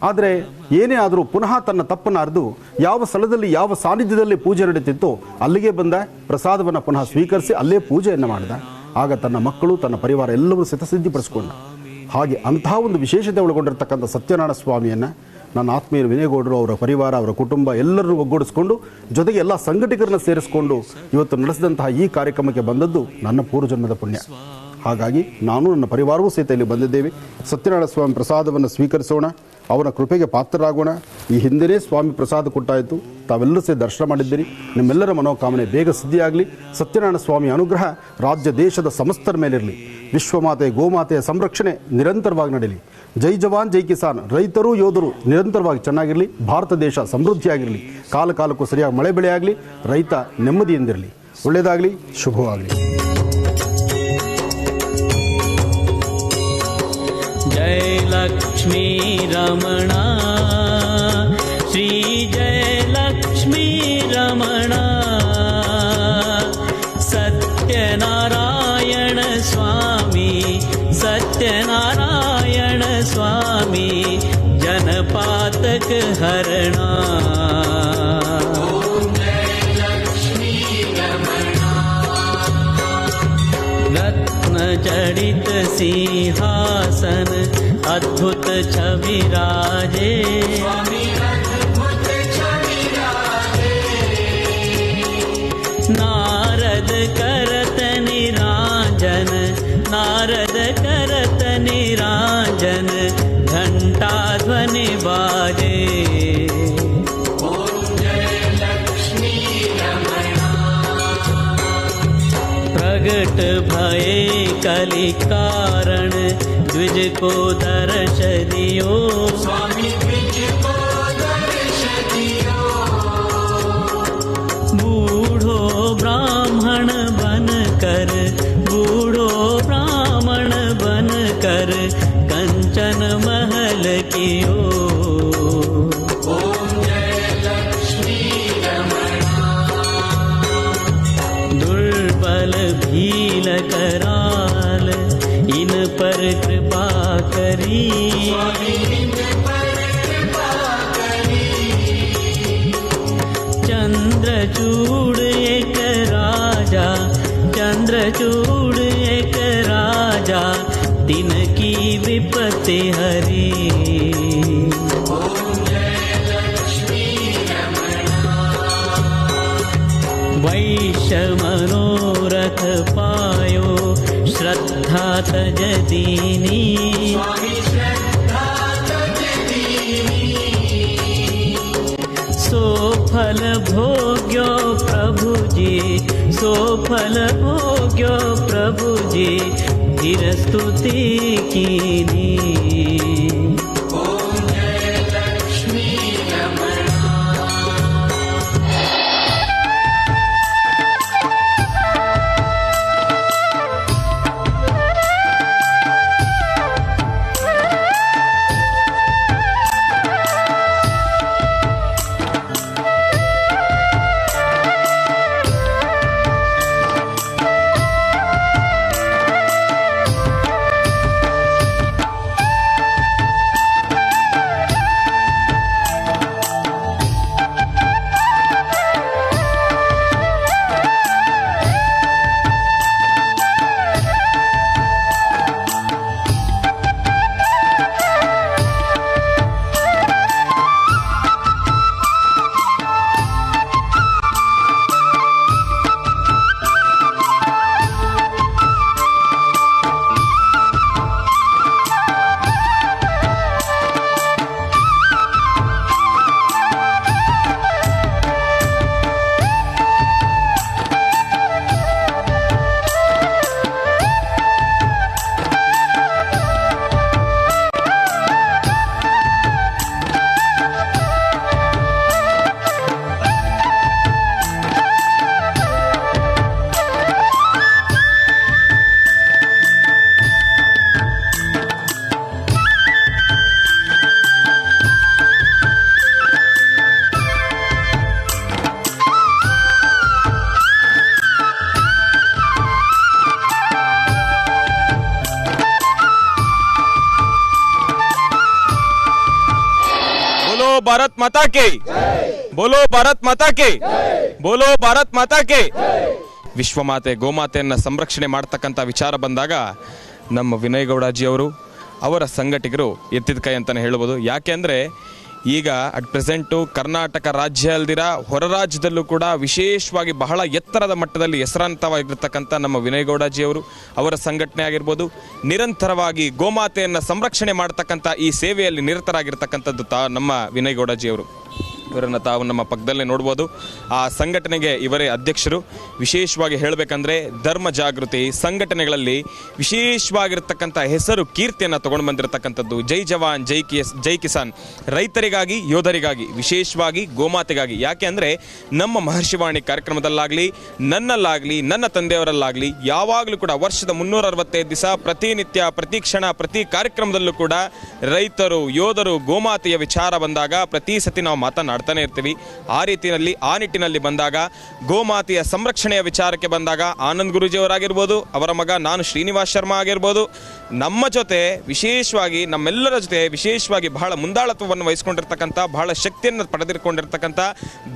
ಆದರೆ ಏನೇ ಆದರೂ ಪುನಃ ತನ್ನ ತಪ್ಪನ್ನು ಅರಿದು ಯಾವ ಸ್ಥಳದಲ್ಲಿ ಯಾವ ಸಾನ್ನಿಧ್ಯದಲ್ಲಿ ಪೂಜೆ ನಡೀತಿತ್ತೋ ಅಲ್ಲಿಗೆ ಬಂದ ಪ್ರಸಾದವನ್ನು ಪುನಃ ಸ್ವೀಕರಿಸಿ ಅಲ್ಲೇ ಪೂಜೆಯನ್ನು ಮಾಡಿದ. ಆಗ ತನ್ನ ಮಕ್ಕಳು ತನ್ನ ಪರಿವಾರ ಎಲ್ಲವೂ ಸಿದ್ಧಸಿದ್ಧಿಪಡಿಸಿಕೊಂಡ. ಹಾಗೆ ಅಂತಹ ಒಂದು ವಿಶೇಷತೆ ಒಳಗೊಂಡಿರ್ತಕ್ಕಂಥ ಸತ್ಯನಾರಾಯಣ ಸ್ವಾಮಿಯನ್ನು ನನ್ನ ಆತ್ಮೀಯರು ವಿನಯಗೌಡರು, ಅವರ ಪರಿವಾರ, ಅವರ ಕುಟುಂಬ ಎಲ್ಲರೂ ಒಗ್ಗೂಡಿಸ್ಕೊಂಡು ಜೊತೆಗೆ ಎಲ್ಲ ಸಂಘಟಕರನ್ನು ಸೇರಿಸಿಕೊಂಡು ಇವತ್ತು ನಡೆಸಿದಂತಹ ಈ ಕಾರ್ಯಕ್ರಮಕ್ಕೆ ಬಂದದ್ದು ನನ್ನ ಪೂರ್ವಜನ್ಮದ ಪುಣ್ಯ. ಹಾಗಾಗಿ ನಾನು ನನ್ನ ಪರಿವಾರವೂ ಸಹಿತ ಇಲ್ಲಿ ಬಂದಿದ್ದೇವೆ. ಸತ್ಯನಾರಾಯಣ ಸ್ವಾಮಿ ಪ್ರಸಾದವನ್ನು ಸ್ವೀಕರಿಸೋಣ, ಅವನ ಕೃಪೆಗೆ ಪಾತ್ರರಾಗೋಣ. ಈ ಹಿಂದೆಯೇ ಸ್ವಾಮಿ ಪ್ರಸಾದ ಕೊಟ್ಟಾಯಿತು, ತಾವೆಲ್ಲರೂ ಸಹ ದರ್ಶನ ಮಾಡಿದ್ದೀರಿ. ನಿಮ್ಮೆಲ್ಲರ ಮನೋಕಾಮನೆ ಬೇಗ ಸಿದ್ಧಿಯಾಗಲಿ. ಸತ್ಯನಾರಾಯಣ ಸ್ವಾಮಿ ಅನುಗ್ರಹ ರಾಜ್ಯ ದೇಶದ ಸಮಸ್ತರ ಮೇಲಿರಲಿ. ವಿಶ್ವಮಾತೆ ಗೋಮಾತೆಯ ಸಂರಕ್ಷಣೆ ನಿರಂತರವಾಗಿ ನಡೆಯಲಿ. ಜೈ ಜವಾನ್ ಜೈ ಕಿಸಾನ್. ರೈತರು ಯೋಧರು ನಿರಂತರವಾಗಿ ಚೆನ್ನಾಗಿರಲಿ. ಭಾರತ ದೇಶ ಸಮೃದ್ಧಿಯಾಗಿರಲಿ. ಕಾಲಕ್ಕೂ ಸರಿಯಾಗಿ ಮಳೆ ಬೆಳೆ ಆಗಲಿ. ರೈತ ನೆಮ್ಮದಿಯಿಂದಿರಲಿ. ಒಳ್ಳೆಯದಾಗಲಿ, ಶುಭವಾಗಲಿ. जय लक्ष्मी रमणा, श्री जय लक्ष्मी रमणा, सत्यनारायण स्वामी, सत्यनारायण स्वामी, जनपातक हरणा. जडित सिंहासन अद्भुत छवि राजे, नारद करत निराजन, नारद करत निराजन, घंटा ध्वनि बाजे. प्रगट भये कलि कारण, द्विज को दर्श दियो. स्वामी द्विज को दर्श दियो. बूढ़ो ब्राह्मण बन कर, बूढ़ो ब्राह्मण बन कर, कंचन महल कियो. भील कराल इन पर कृपा करी. चंद्रचूड़ एक राजा, चंद्रचूड़ एक राजा, तिनकी विपत्ति हरी. वैश्य मनोरथ पायो, श्रद्धा तज दीनी. सो फल भोग्यो प्रभु जी, सो फल भोग्यो प्रभु जे धीर स्तुति कीनी। भारत माता के बोलो, भारत माता के बोलो, भारत माता के। ವಿಶ್ವಮಾತೆ ಗೋಮಾತೆಯನ್ನು ಸಂರಕ್ಷಣೆ ಮಾಡ್ತಕ್ಕಂಥ ವಿಚಾರ ಬಂದಾಗ ನಮ್ಮ ವಿನಯ್ ಗೌಡಾಜಿ ಅವರ ಸಂಘಟಕರು ಎತ್ತಿದ ಕೈ ಅಂತಲೇ ಹೇಳ್ಬೋದು. ಯಾಕೆ ಅಂದರೆ ಈಗ ಅಟ್ ಪ್ರೆಸೆಂಟು ಕರ್ನಾಟಕ ರಾಜ್ಯ ಅಲ್ದಿರ ಹೊರ ರಾಜ್ಯದಲ್ಲೂ ಕೂಡ ವಿಶೇಷವಾಗಿ ಬಹಳ ಎತ್ತರದ ಮಟ್ಟದಲ್ಲಿ ಹೆಸರಾಂತವಾಗಿರ್ತಕ್ಕಂಥ ನಮ್ಮ ವಿನಯ್ ಗೌಡಾಜಿ ಅವರ ಸಂಘಟನೆ ಆಗಿರ್ಬೋದು, ನಿರಂತರವಾಗಿ ಗೋಮಾತೆಯನ್ನು ಸಂರಕ್ಷಣೆ ಮಾಡ್ತಕ್ಕಂಥ ಈ ಸೇವೆಯಲ್ಲಿ ನಿರತರಾಗಿರ್ತಕ್ಕಂಥದ್ದು ನಮ್ಮ ವಿನಯ್ ಗೌಡಾಜಿ ಇವರನ್ನು ತಾವು ನಮ್ಮ ಪಕ್ಕದಲ್ಲೇ ನೋಡ್ಬೋದು. ಆ ಸಂಘಟನೆಗೆ ಇವರೇ ಅಧ್ಯಕ್ಷರು. ವಿಶೇಷವಾಗಿ ಹೇಳಬೇಕಂದ್ರೆ ಧರ್ಮ ಜಾಗೃತಿ ಸಂಘಟನೆಗಳಲ್ಲಿ ವಿಶೇಷವಾಗಿರ್ತಕ್ಕಂಥ ಹೆಸರು ಕೀರ್ತಿಯನ್ನು ತೊಗೊಂಡು ಬಂದಿರತಕ್ಕಂಥದ್ದು. ಜೈ ಜವಾನ್ ಜೈ ಕಿಸಾನ್, ರೈತರಿಗಾಗಿ ಯೋಧರಿಗಾಗಿ, ವಿಶೇಷವಾಗಿ ಗೋಮಾತೆಗಾಗಿ. ಯಾಕೆ ಅಂದರೆ ನಮ್ಮ ಮಹರ್ಷಿವಾಣಿ ಕಾರ್ಯಕ್ರಮದಲ್ಲಾಗಲಿ, ನನ್ನಲ್ಲಾಗಲಿ, ನನ್ನ ತಂದೆಯವರಲ್ಲಾಗಲಿ ಯಾವಾಗಲೂ ಕೂಡ ವರ್ಷದ 365 ದಿವಸ ಪ್ರತಿನಿತ್ಯ, ಪ್ರತಿ ಕ್ಷಣ, ಪ್ರತಿ ಕಾರ್ಯಕ್ರಮದಲ್ಲೂ ಕೂಡ ರೈತರು, ಯೋಧರು, ಗೋಮಾತೆಯ ವಿಚಾರ ಬಂದಾಗ ಪ್ರತಿ ಸತಿ ನಾವು ಮಾತನಾಡ್ತಾನೆ ಇರ್ತೀವಿ. ಆ ನಿಟ್ಟಿನಲ್ಲಿ ಬಂದಾಗ ಗೋಮಾತೆಯ ಸಂರಕ್ಷಣೆಯ ವಿಚಾರಕ್ಕೆ ಬಂದಾಗ ಆನಂದ್ ಗುರೂಜಿಯವರಾಗಿರ್ಬೋದು, ಅವರ ಮಗ ನಾನು ಶ್ರೀನಿವಾಸ್ ಶರ್ಮಾ ಆಗಿರ್ಬೋದು, ನಮ್ಮ ಜೊತೆ ವಿಶೇಷವಾಗಿ ನಮ್ಮೆಲ್ಲರ ಜೊತೆ ವಿಶೇಷವಾಗಿ ಬಹಳ ಮುಂದಾಳತ್ವವನ್ನು ವಹಿಸಿಕೊಂಡಿರ್ತಕ್ಕಂಥ, ಬಹಳ ಶಕ್ತಿಯನ್ನು ಪಡೆದುಕೊಂಡಿರ್ತಕ್ಕಂಥ,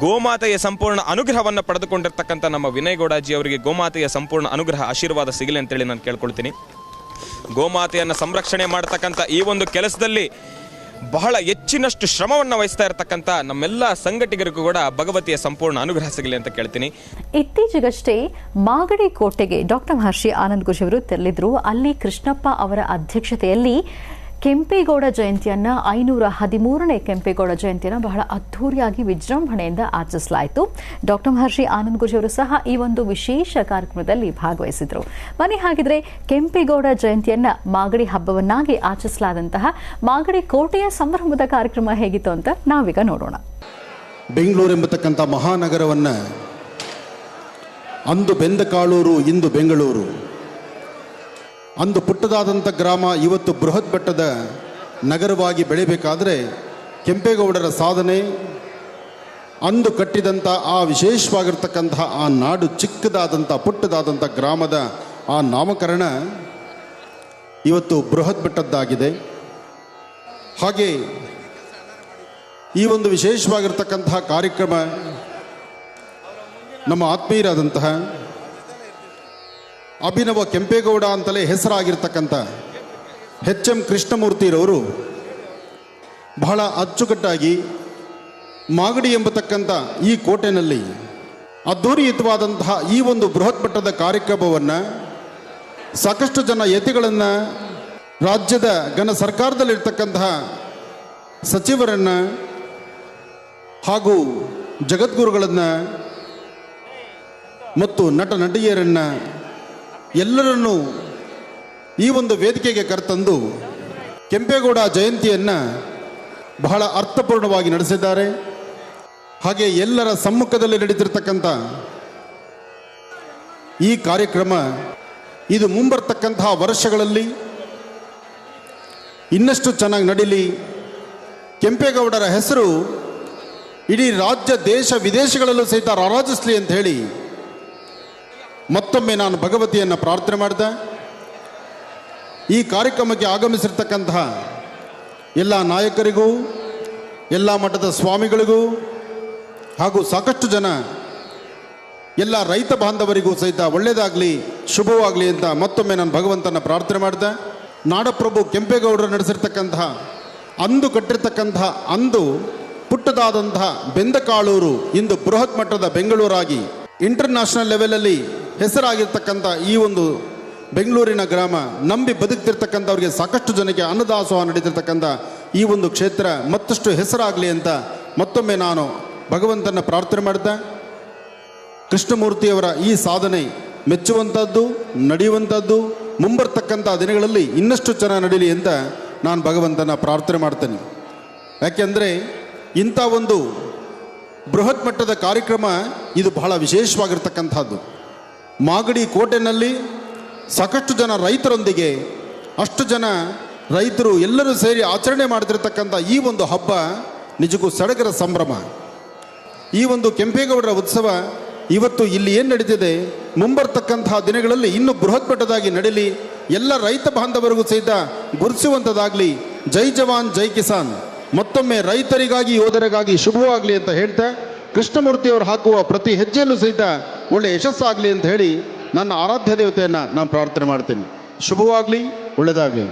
ಗೋಮಾತೆಯ ಸಂಪೂರ್ಣ ಅನುಗ್ರಹವನ್ನು ಪಡೆದುಕೊಂಡಿರ್ತಕ್ಕಂಥ ನಮ್ಮ ವಿನಯ್ ಗೌಡಾಜಿ ಅವರಿಗೆ ಗೋಮಾತೆಯ ಸಂಪೂರ್ಣ ಅನುಗ್ರಹ ಆಶೀರ್ವಾದ ಸಿಗಲಿ ಅಂತೇಳಿ ನಾನು ಕೇಳ್ಕೊಳ್ತೀನಿ. ಗೋಮಾತೆಯನ್ನು ಸಂರಕ್ಷಣೆ ಮಾಡ್ತಕ್ಕಂಥ ಈ ಒಂದು ಕೆಲಸದಲ್ಲಿ ಬಹಳ ಹೆಚ್ಚಿನಷ್ಟು ಶ್ರಮವನ್ನು ವಹಿಸ್ತಾ ಇರತಕ್ಕಂಥ ನಮ್ಮೆಲ್ಲ ಸಂಘಟಕರಿಗೂ ಕೂಡ ಭಗವತಿಯ ಸಂಪೂರ್ಣ ಅನುಗ್ರಹ ಸಿಗಲಿ ಅಂತ ಕೇಳ್ತೀನಿ. ಇತ್ತೀಚೆಗಷ್ಟೇ ಮಾಗಡಿ ಕೋಟೆಗೆ ಡಾಕ್ಟರ್ ಮಹರ್ಷಿ ಆನಂದ್ ಗುರೂಜಿ ಅವರು ತೆರಳಿದ್ರು. ಅಲ್ಲಿ ಕೃಷ್ಣಪ್ಪ ಅವರ ಅಧ್ಯಕ್ಷತೆಯಲ್ಲಿ ಕೆಂಪೇಗೌಡ ಜಯಂತಿಯನ್ನ 513ನೇ ಕೆಂಪೇಗೌಡ ಜಯಂತಿಯನ್ನು ಬಹಳ ಅದ್ಧೂರಿಯಾಗಿ ವಿಜೃಂಭಣೆಯಿಂದ ಆಚರಿಸಲಾಯಿತು. ಡಾಕ್ಟರ್ ಮಹರ್ಷಿ ಆನಂದ್ ಗುರೂಜಿ ಅವರು ಸಹ ಈ ಒಂದು ವಿಶೇಷ ಕಾರ್ಯಕ್ರಮದಲ್ಲಿ ಭಾಗವಹಿಸಿದ್ರು. ಬನ್ನಿ ಹಾಗಿದ್ರೆ ಕೆಂಪೇಗೌಡ ಜಯಂತಿಯನ್ನ ಮಾಗಡಿ ಹಬ್ಬವನ್ನಾಗಿ ಆಚರಿಸಲಾದಂತಹ ಮಾಗಡಿ ಕೋಟೆಯ ಸಂಭ್ರಮದ ಕಾರ್ಯಕ್ರಮ ಹೇಗಿತ್ತು ಅಂತ ನಾವೀಗ ನೋಡೋಣ. ಬೆಂಗಳೂರು ಎಂಬತಕ್ಕಂಥ ಮಹಾನಗರವನ್ನು ಅಂದು ಬೆಂದ ಕಾಳೂರು, ಇಂದು ಬೆಂಗಳೂರು, ಅಂದು ಪುಟ್ಟದಾದಂಥ ಗ್ರಾಮ ಇವತ್ತು ಬೃಹತ್ ಬೆಟ್ಟದ ನಗರವಾಗಿ ಬೆಳೆಯಬೇಕಾದರೆ ಕೆಂಪೇಗೌಡರ ಸಾಧನೆ, ಅಂದು ಕಟ್ಟಿದಂಥ ಆ ವಿಶೇಷವಾಗಿರ್ತಕ್ಕಂತಹ ಆ ನಾಡು, ಚಿಕ್ಕದಾದಂಥ ಪುಟ್ಟದಾದಂಥ ಗ್ರಾಮದ ಆ ನಾಮಕರಣ ಇವತ್ತು ಬೃಹತ್ ಬೆಟ್ಟದ್ದಾಗಿದೆ. ಹಾಗೆ ಈ ಒಂದು ವಿಶೇಷವಾಗಿರ್ತಕ್ಕಂತಹ ಕಾರ್ಯಕ್ರಮ ನಮ್ಮ ಆತ್ಮೀಯರಾದಂತಹ ಅಭಿನವ ಕೆಂಪೇಗೌಡ ಅಂತಲೇ ಹೆಸರಾಗಿರ್ತಕ್ಕಂಥ ಎಚ್.ಎಂ. ಕೃಷ್ಣಮೂರ್ತಿರವರು ಬಹಳ ಅಚ್ಚುಕಟ್ಟಾಗಿ ಮಾಗಡಿ ಎಂಬತಕ್ಕಂಥ ಈ ಕೋಟೆಯಲ್ಲಿ ಅದ್ಧೂರಿಯುತವಾದಂತಹ ಈ ಒಂದು ಬೃಹತ್ ಮಟ್ಟದ ಕಾರ್ಯಕ್ರಮವನ್ನು ಸಾಕಷ್ಟು ಜನ ಯತಿಗಳನ್ನು, ರಾಜ್ಯದ ಘನ ಸರ್ಕಾರದಲ್ಲಿರ್ತಕ್ಕಂತಹ ಸಚಿವರನ್ನು ಹಾಗೂ ಜಗದ್ಗುರುಗಳನ್ನು ಮತ್ತು ನಟ ನಟಿಯರನ್ನು ಎಲ್ಲರನ್ನೂ ಈ ಒಂದು ವೇದಿಕೆಗೆ ಕರೆತಂದು ಕೆಂಪೇಗೌಡ ಜಯಂತಿಯನ್ನು ಬಹಳ ಅರ್ಥಪೂರ್ಣವಾಗಿ ನಡೆಸಿದ್ದಾರೆ. ಹಾಗೆ ಎಲ್ಲರ ಸಮ್ಮುಖದಲ್ಲಿ ನಡೀತಿರ್ತಕ್ಕಂಥ ಈ ಕಾರ್ಯಕ್ರಮ ಇದು ಮುಂಬರ್ತಕ್ಕಂತಹ ವರ್ಷಗಳಲ್ಲಿ ಇನ್ನಷ್ಟು ಚೆನ್ನಾಗಿ ನಡೀಲಿ, ಕೆಂಪೇಗೌಡರ ಹೆಸರು ಇಡೀ ರಾಜ್ಯ ದೇಶ ವಿದೇಶಗಳಲ್ಲೂ ಸಹಿತ ರಾರಾಜಿಸಲಿ ಅಂತ ಹೇಳಿ ಮತ್ತೊಮ್ಮೆ ನಾನು ಭಗವತಿಯನ್ನು ಪ್ರಾರ್ಥನೆ ಮಾಡಿದೆ. ಈ ಕಾರ್ಯಕ್ರಮಕ್ಕೆ ಆಗಮಿಸಿರ್ತಕ್ಕಂತಹ ಎಲ್ಲ ನಾಯಕರಿಗೂ, ಎಲ್ಲ ಮಠದ ಸ್ವಾಮಿಗಳಿಗೂ ಹಾಗೂ ಸಾಕಷ್ಟು ಜನ ಎಲ್ಲ ರೈತ ಬಾಂಧವರಿಗೂ ಸಹಿತ ಒಳ್ಳೆಯದಾಗಲಿ, ಶುಭವಾಗಲಿ ಅಂತ ಮತ್ತೊಮ್ಮೆ ನಾನು ಭಗವಂತನ ಪ್ರಾರ್ಥನೆ ಮಾಡಿದೆ. ನಾಡಪ್ರಭು ಕೆಂಪೇಗೌಡರು ನಡೆಸಿರ್ತಕ್ಕಂತಹ ಅಂದು ಕಟ್ಟಿರ್ತಕ್ಕಂತಹ ಅಂದು ಪುಟ್ಟದಾದಂತಹ ಬೆಂದಕಾಳೂರು ಇಂದು ಬೃಹತ್ ಮಟ್ಟದ ಬೆಂಗಳೂರಾಗಿ ಇಂಟರ್ನ್ಯಾಷನಲ್ ಲೆವೆಲಲ್ಲಿ ಹೆಸರಾಗಿರ್ತಕ್ಕಂಥ ಈ ಒಂದು ಬೆಂಗಳೂರಿನ ಗ್ರಾಮ ನಂಬಿ ಬದುಕ್ತಿರ್ತಕ್ಕಂಥವ್ರಿಗೆ ಸಾಕಷ್ಟು ಜನಕ್ಕೆ ಅನ್ನದಾಸೋಹ ನಡೀತಿರ್ತಕ್ಕಂಥ ಈ ಒಂದು ಕ್ಷೇತ್ರ ಮತ್ತಷ್ಟು ಹೆಸರಾಗಲಿ ಅಂತ ಮತ್ತೊಮ್ಮೆ ನಾನು ಭಗವಂತನ ಪ್ರಾರ್ಥನೆ ಮಾಡಿದೆ. ಕೃಷ್ಣಮೂರ್ತಿಯವರ ಈ ಸಾಧನೆ ಮೆಚ್ಚುವಂಥದ್ದು, ನಡೆಯುವಂಥದ್ದು, ಮುಂಬರ್ತಕ್ಕಂಥ ದಿನಗಳಲ್ಲಿ ಇನ್ನಷ್ಟು ಚೆನ್ನಾಗಿ ನಡೀಲಿ ಅಂತ ನಾನು ಭಗವಂತನ ಪ್ರಾರ್ಥನೆ ಮಾಡ್ತೇನೆ. ಯಾಕೆಂದರೆ ಇಂಥ ಒಂದು ಬೃಹತ್ ಮಟ್ಟದ ಕಾರ್ಯಕ್ರಮ ಇದು ಬಹಳ ವಿಶೇಷವಾಗಿರ್ತಕ್ಕಂಥದ್ದು. ಮಾಗಡಿ ಕೋಟೆನಲ್ಲಿ ಸಾಕಷ್ಟು ಜನ ರೈತರೊಂದಿಗೆ, ಅಷ್ಟು ಜನ ರೈತರು ಎಲ್ಲರೂ ಸೇರಿ ಆಚರಣೆ ಮಾಡ್ತಿರ್ತಕ್ಕಂಥ ಈ ಒಂದು ಹಬ್ಬ ನಿಜಕ್ಕೂ ಸಡಗರ ಸಂಭ್ರಮ. ಈ ಒಂದು ಕೆಂಪೇಗೌಡರ ಉತ್ಸವ ಇವತ್ತು ಇಲ್ಲಿ ಏನು ನಡೀತಿದೆ, ಮುಂಬರ್ತಕ್ಕಂತಹ ದಿನಗಳಲ್ಲಿ ಇನ್ನೂ ಬೃಹತ್ ಮಟ್ಟದಾಗಿ ನಡೀಲಿ, ಎಲ್ಲ ರೈತ ಬಾಂಧವರಿಗೂ ಸಹಿತ ಗುರುತಿಸುವಂಥದ್ದಾಗಲಿ. ಜೈ ಜವಾನ್ ಜೈ ಕಿಸಾನ್. ಮತ್ತೊಮ್ಮೆ ರೈತರಿಗಾಗಿ, ಯೋಧರಿಗಾಗಿ ಶುಭವಾಗಲಿ ಅಂತ ಹೇಳ್ತಾ, ಕೃಷ್ಣಮೂರ್ತಿಯವರು ಹಾಕುವ ಪ್ರತಿ ಹೆಜ್ಜೆಯಲ್ಲೂ ಸಹಿತ ಒಳ್ಳೆಯ ಯಶಸ್ಸಾಗಲಿ ಅಂತ ಹೇಳಿ ನನ್ನ ಆರಾಧ್ಯ ದೇವತೆಯನ್ನು ನಾನು ಪ್ರಾರ್ಥನೆ ಮಾಡ್ತೀನಿ. ಶುಭವಾಗಲಿ, ಒಳ್ಳೆಯದಾಗಲಿ.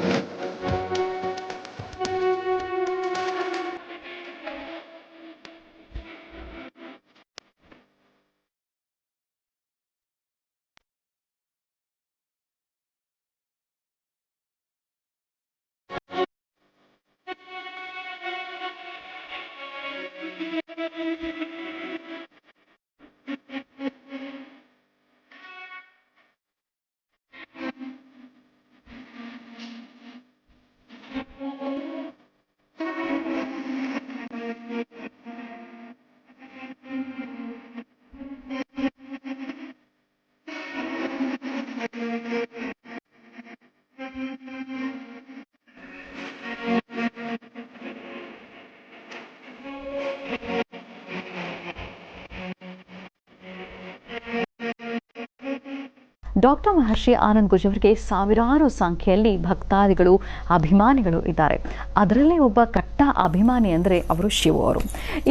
ಡಾಕ್ಟರ್ ಮಹರ್ಷಿ ಆನಂದ್ ಗುಜ್ಜವರಿಗೆ ಸಾವಿರಾರು ಸಂಖ್ಯೆಯಲ್ಲಿ ಭಕ್ತಾದಿಗಳು, ಅಭಿಮಾನಿಗಳು ಇದ್ದಾರೆ. ಅದರಲ್ಲೇ ಒಬ್ಬ ಕಟ್ಟ ಅಭಿಮಾನಿ ಅಂದರೆ ಅವರು ಶಿವು ಅವರು.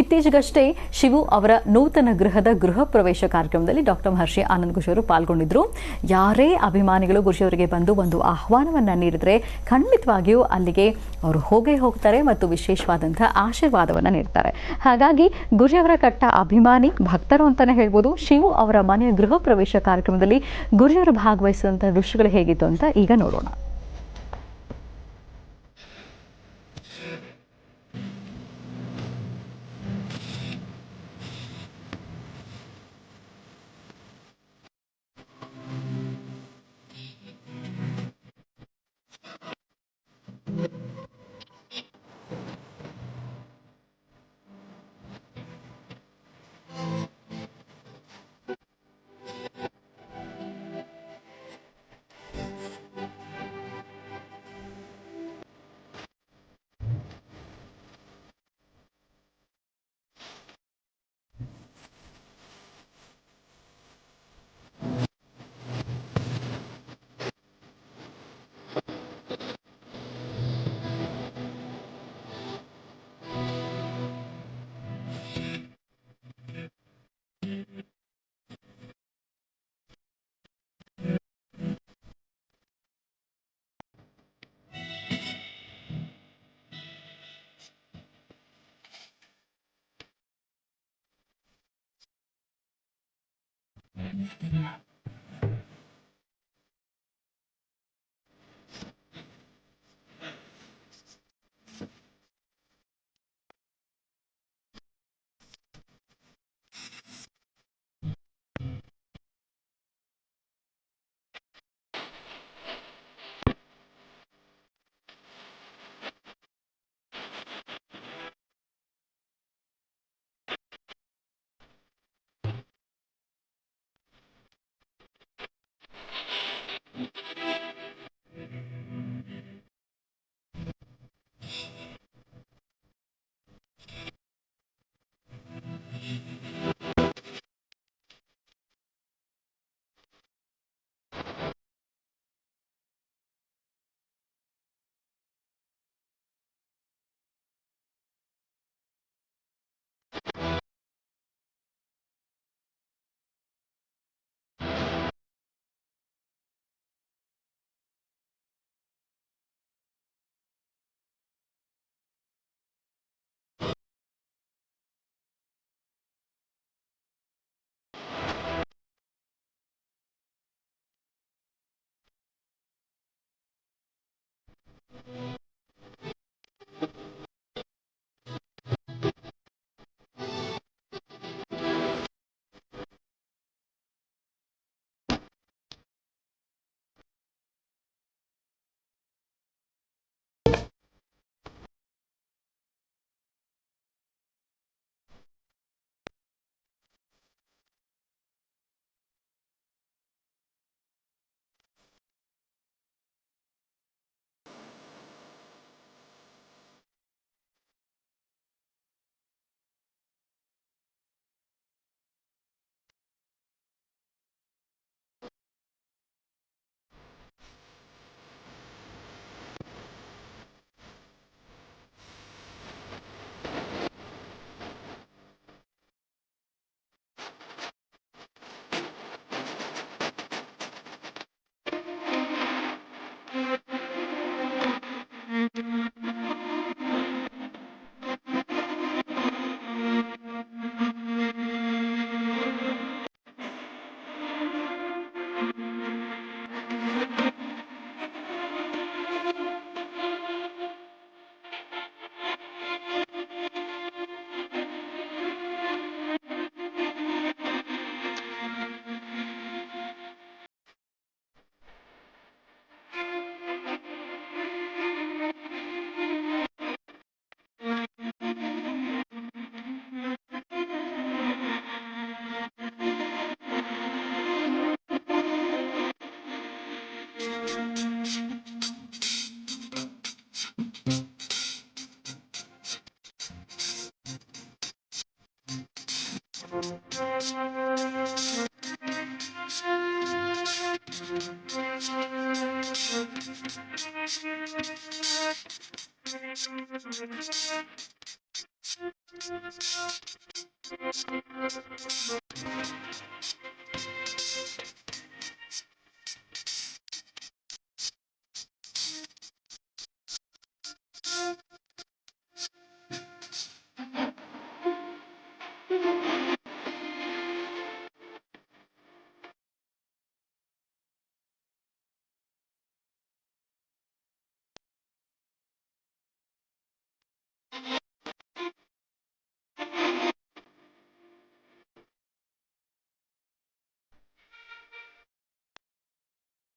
ಇತ್ತೀಚೆಗಷ್ಟೇ ಶಿವು ಅವರ ನೂತನ ಗೃಹದ ಗೃಹ ಪ್ರವೇಶ ಕಾರ್ಯಕ್ರಮದಲ್ಲಿ ಡಾಕ್ಟರ್ ಮಹರ್ಷಿ ಆನಂದ್ ಗುಜ್ಜವರು ಪಾಲ್ಗೊಂಡಿದ್ರು. ಯಾರೇ ಅಭಿಮಾನಿಗಳು ಗುಜ್ಜವರಿಗೆ ಬಂದು ಒಂದು ಆಹ್ವಾನವನ್ನು ನೀಡಿದರೆ ಖಂಡಿತವಾಗಿಯೂ ಅಲ್ಲಿಗೆ ಅವರು ಹೋಗೇ ಹೋಗ್ತಾರೆ ಮತ್ತು ವಿಶೇಷವಾದಂಥ ಆಶೀರ್ವಾದವನ್ನು ನೀಡ್ತಾರೆ. ಹಾಗಾಗಿ ಗುಜ್ಜವರ ಕಟ್ಟ ಅಭಿಮಾನಿ, ಭಕ್ತರು ಅಂತಲೇ ಹೇಳ್ಬೋದು. ಶಿವು ಅವರ ಮನೆಯ ಗೃಹ ಪ್ರವೇಶ ಕಾರ್ಯಕ್ರಮದಲ್ಲಿ ಗುಜ್ಜವರು ಭಾಗವಹಿಸಿದಂಥ ದೃಶ್ಯಗಳು ಹೇಗಿತ್ತು ಅಂತ ಈಗ ನೋಡೋಣ.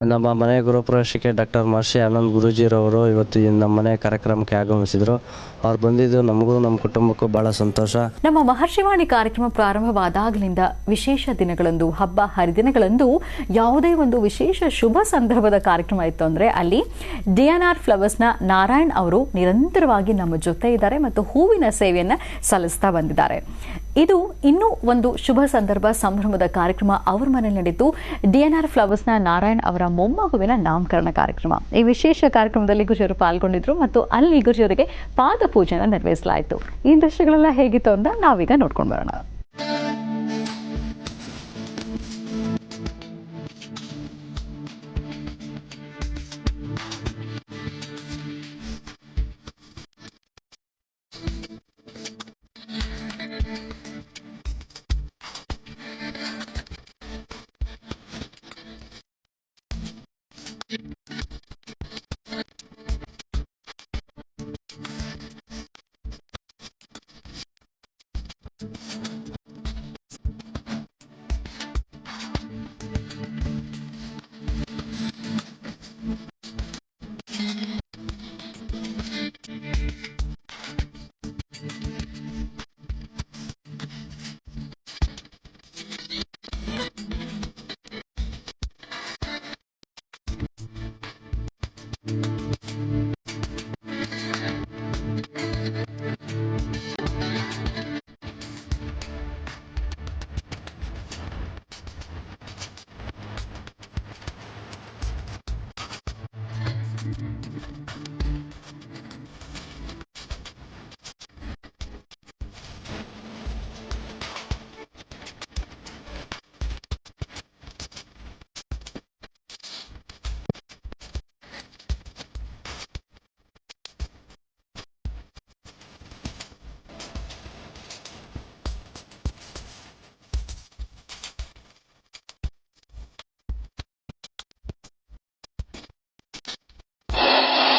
ನಮ್ಮ ಮನೆ ಗೃಹಪ್ರವೇಶಕ್ಕೆ ಡಾಕ್ಟರ್ ಮಹರ್ಷಿ ಆನಂದ್ ಗುರೂಜಿರವರು ಇವತ್ತು ನಮ್ಮ ಮನೆ ಕಾರ್ಯಕ್ರಮಕ್ಕೆ ಆಗಮಿಸಿದರು. ಅವ್ರು ಬಂದಿದ್ದು ನಮಗೂ ನಮ್ಮ ಕುಟುಂಬಕ್ಕೂ ಭಾಳ ಸಂತೋಷ. ನಮ್ಮ ಮಹರ್ಷಿವಾಣಿ ಕಾರ್ಯಕ್ರಮ ಪ್ರಾರಂಭವಾದಾಗಲಿಂದ ವಿಶೇಷ ದಿನಗಳಂದು, ಹಬ್ಬ ಹರಿದಿನಗಳಂದು ಯಾವುದೇ ಒಂದು ವಿಶೇಷ ಶುಭ ಸಂದರ್ಭದ ಕಾರ್ಯಕ್ರಮ ಇತ್ತು ಅಂದರೆ ಅಲ್ಲಿ DNR ಫ್ಲವರ್ಸ್ನ ನಾರಾಯಣ್ ಅವರು ನಿರಂತರವಾಗಿ ನಮ್ಮ ಜೊತೆ ಇದ್ದಾರೆ ಮತ್ತು ಹೂವಿನ ಸೇವೆಯನ್ನು ಸಲ್ಲಿಸ್ತಾ ಬಂದಿದ್ದಾರೆ. ಇದು ಇನ್ನೂ ಒಂದು ಶುಭ ಸಂದರ್ಭ ಸಂಭ್ರಮದ ಕಾರ್ಯಕ್ರಮ ಅವ್ರ ಮನೆಯಲ್ಲಿ ನಡೆಯಿತು. DNR ಫ್ಲವರ್ಸ್ನ ನಾರಾಯಣ್ ಅವರ ಮೊಮ್ಮಗುವಿನ ನಾಮಕರಣ ಕಾರ್ಯಕ್ರಮ. ಈ ವಿಶೇಷ ಕಾರ್ಯಕ್ರಮದಲ್ಲಿ ಗುರುಜಿಯವರು ಪಾಲ್ಗೊಂಡಿದ್ರು ಮತ್ತು ಅಲ್ಲಿ ಗುರುಜಿಯವರಿಗೆ ಪಾದ ಪೂಜೆನ ನೆರವೇರಿಸಲಾಯಿತು. ಈ ದೃಶ್ಯಗಳೆಲ್ಲ ಹೇಗಿತ್ತು ಅಂತ ನಾವೀಗ ನೋಡ್ಕೊಂಡು ಬರೋಣ.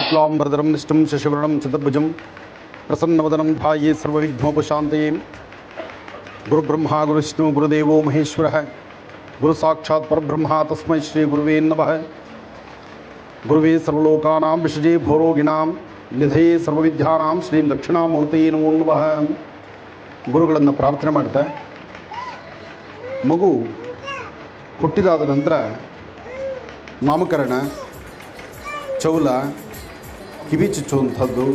शुक्लांबरधरं निष्ठं शशिवर्णं चतुर्भुजं प्रसन्नवदनं ध्याये सर्वविघ्नोपशान्तये. गुरुब्रह्मा गुरुविष्णु गुरुदेवो महेश्वरः गुरुसाक्षात् परब्रह्म तस्मै श्री गुरुवे नमः. गुरुवे सर्वलोकानां विषजे भोरोगिणां निधये सर्वविद्यानां श्री दक्षिणामूर्तये नमो नमः. ಗುರುಗಳನ್ನು ಪ್ರಾರ್ಥನೆ ಮಾಡ್ತಾ, ಮಗು ಹುಟ್ಟಿದಾದ ನಂತರ ನಾಮಕರಣ, ಚೌಲ, ಕಿವಿ ಚುಚ್ಚುವಂಥದ್ದು,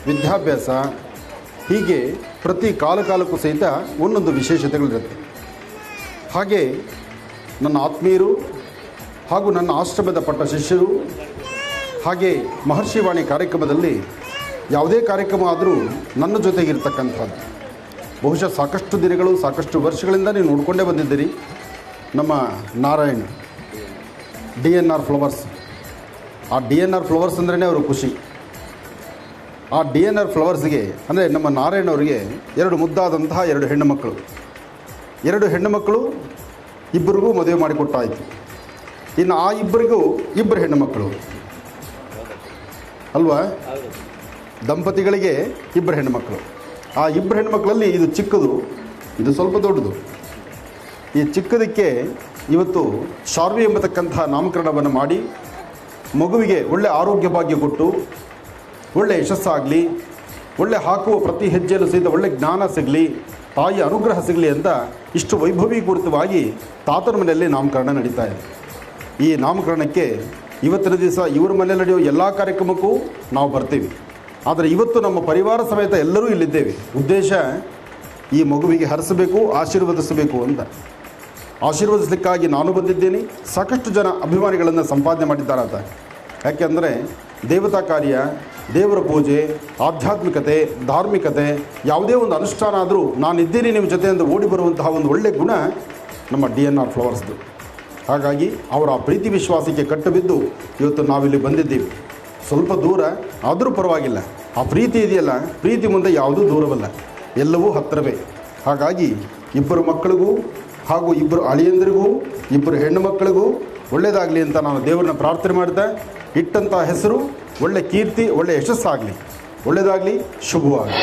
ವಿದ್ಯಾಭ್ಯಾಸ, ಹೀಗೆ ಪ್ರತಿ ಕಾಲಕ್ಕೂ ಸಹಿತ ಒಂದೊಂದು ವಿಶೇಷತೆಗಳಿರುತ್ತೆ. ಹಾಗೆ ನನ್ನ ಆತ್ಮೀಯರು ಹಾಗೂ ನನ್ನ ಆಶ್ರಮದ ಪಟ್ಟ ಶಿಷ್ಯರು ಹಾಗೆ ಮಹರ್ಷಿವಾಣಿ ಕಾರ್ಯಕ್ರಮದಲ್ಲಿ ಯಾವುದೇ ಕಾರ್ಯಕ್ರಮ ಆದರೂ ನನ್ನ ಜೊತೆಗಿರ್ತಕ್ಕಂಥದ್ದು. ಬಹುಶಃ ಸಾಕಷ್ಟು ದಿನಗಳು, ಸಾಕಷ್ಟು ವರ್ಷಗಳಿಂದ ನೀವು ನೋಡಿಕೊಂಡೇ ಬಂದಿದ್ದೀರಿ. ನಮ್ಮ ನಾರಾಯಣ್ DNR ಫ್ಲವರ್ಸ್, ಆ DNR ಫ್ಲವರ್ಸ್ ಅಂದ್ರೇ ಅವರು ಖುಷಿ. ಆ DNR ಫ್ಲವರ್ಸ್ಗೆ ಅಂದರೆ ನಮ್ಮ ನಾರಾಯಣ್ ಅವರಿಗೆ ಎರಡು ಮುದ್ದಾದಂತಹ ಎರಡು ಹೆಣ್ಣು ಮಕ್ಕಳು, ಇಬ್ಬರಿಗೂ ಮದುವೆ ಮಾಡಿಕೊಟ್ಟಾಯಿತು. ಇನ್ನು ಆ ಇಬ್ಬರಿಗೂ ಇಬ್ಬರು ಹೆಣ್ಣು ಮಕ್ಕಳು ಅಲ್ವಾ? ದಂಪತಿಗಳಿಗೆ ಇಬ್ಬರು ಹೆಣ್ಣು ಮಕ್ಕಳು. ಆ ಇಬ್ಬರು ಹೆಣ್ಣು ಮಕ್ಕಳಲ್ಲಿ ಇದು ಚಿಕ್ಕದು, ಇದು ಸ್ವಲ್ಪ ದೊಡ್ಡದು. ಈ ಚಿಕ್ಕದಕ್ಕೆ ಇವತ್ತು ಶಾರ್ವಿ ಎಂಬತಕ್ಕಂಥ ನಾಮಕರಣವನ್ನು ಮಾಡಿ ಮಗುವಿಗೆ ಒಳ್ಳೆ ಆರೋಗ್ಯ ಭಾಗ್ಯ ಕೊಟ್ಟು ಒಳ್ಳೆ ಯಶಸ್ಸಾಗಲಿ, ಒಳ್ಳೆ ಹಾಕುವ ಪ್ರತಿ ಹೆಜ್ಜೆಯಲ್ಲೂ ಸಹಿತ ಒಳ್ಳೆ ಜ್ಞಾನ ಸಿಗಲಿ, ತಾಯಿಯ ಅನುಗ್ರಹ ಸಿಗಲಿ ಅಂತ ಇಷ್ಟು ವೈಭವೀಕೃತವಾಗಿ ತಾತನ ಮನೆಯಲ್ಲಿ ನಾಮಕರಣ ನಡೀತಾ ಇದೆ. ಈ ನಾಮಕರಣಕ್ಕೆ ಇವತ್ತಿನ ದಿವಸ ಇವ್ರ ಮನೆಯಲ್ಲಿ ನಡೆಯೋ ಎಲ್ಲ ಕಾರ್ಯಕ್ರಮಕ್ಕೂ ನಾವು ಬರ್ತೀವಿ. ಆದರೆ ಇವತ್ತು ನಮ್ಮ ಪರಿವಾರ ಸಮೇತ ಎಲ್ಲರೂ ಇಲ್ಲಿದ್ದೇವೆ. ಉದ್ದೇಶ ಈ ಮಗುವಿಗೆ ಹರಿಸಬೇಕು, ಆಶೀರ್ವದಿಸಬೇಕು ಅಂತ. ಆಶೀರ್ವದಿಸಲಿಕ್ಕಾಗಿ ನಾನು ಬಂದಿದ್ದೇನೆ. ಸಾಕಷ್ಟು ಜನ ಅಭಿಮಾನಿಗಳನ್ನು ಸಂಪಾದನೆ ಮಾಡಿದ್ದಾರಂತ. ಯಾಕೆಂದರೆ ದೇವತಾ ಕಾರ್ಯ, ದೇವರ ಪೂಜೆ, ಆಧ್ಯಾತ್ಮಿಕತೆ, ಧಾರ್ಮಿಕತೆ, ಯಾವುದೇ ಒಂದು ಅನುಷ್ಠಾನ ಆದರೂ ನಾನಿದ್ದೀನಿ ನಿಮ್ಮ ಜೊತೆಯಿಂದ ಓಡಿ ಬರುವಂತಹ ಒಂದು ಒಳ್ಳೆಯ ಗುಣ ನಮ್ಮ DNR ಫ್ಲವರ್ಸ್ದು. ಹಾಗಾಗಿ ಅವರ ಪ್ರೀತಿ ವಿಶ್ವಾಸಕ್ಕೆ ಕಟ್ಟು ಬಿದ್ದು ಇವತ್ತು ನಾವಿಲ್ಲಿ ಬಂದಿದ್ದೀವಿ. ಸ್ವಲ್ಪ ದೂರ ಆದರೂ ಪರವಾಗಿಲ್ಲ. ಆ ಪ್ರೀತಿ ಇದೆಯಲ್ಲ, ಪ್ರೀತಿ ಮುಂದೆ ಯಾವುದೂ ದೂರವಲ್ಲ, ಎಲ್ಲವೂ ಹತ್ತಿರವೇ. ಹಾಗಾಗಿ ಇಬ್ಬರು ಮಕ್ಕಳಿಗೂ ಹಾಗೂ ಇಬ್ಬರು ಅಳಿಯಂದರಿಗೂ ಇಬ್ಬರು ಹೆಣ್ಣು ಮಕ್ಕಳಿಗೂ ಒಳ್ಳೆಯದಾಗಲಿ ಅಂತ ನಾನು ದೇವರನ್ನ ಪ್ರಾರ್ಥನೆ ಮಾಡ್ತಾ, ಇಟ್ಟಂಥ ಹೆಸರು ಒಳ್ಳೆ ಕೀರ್ತಿ, ಒಳ್ಳೆ ಯಶಸ್ಸಾಗಲಿ, ಒಳ್ಳೆಯದಾಗಲಿ, ಶುಭವಾಗಲಿ.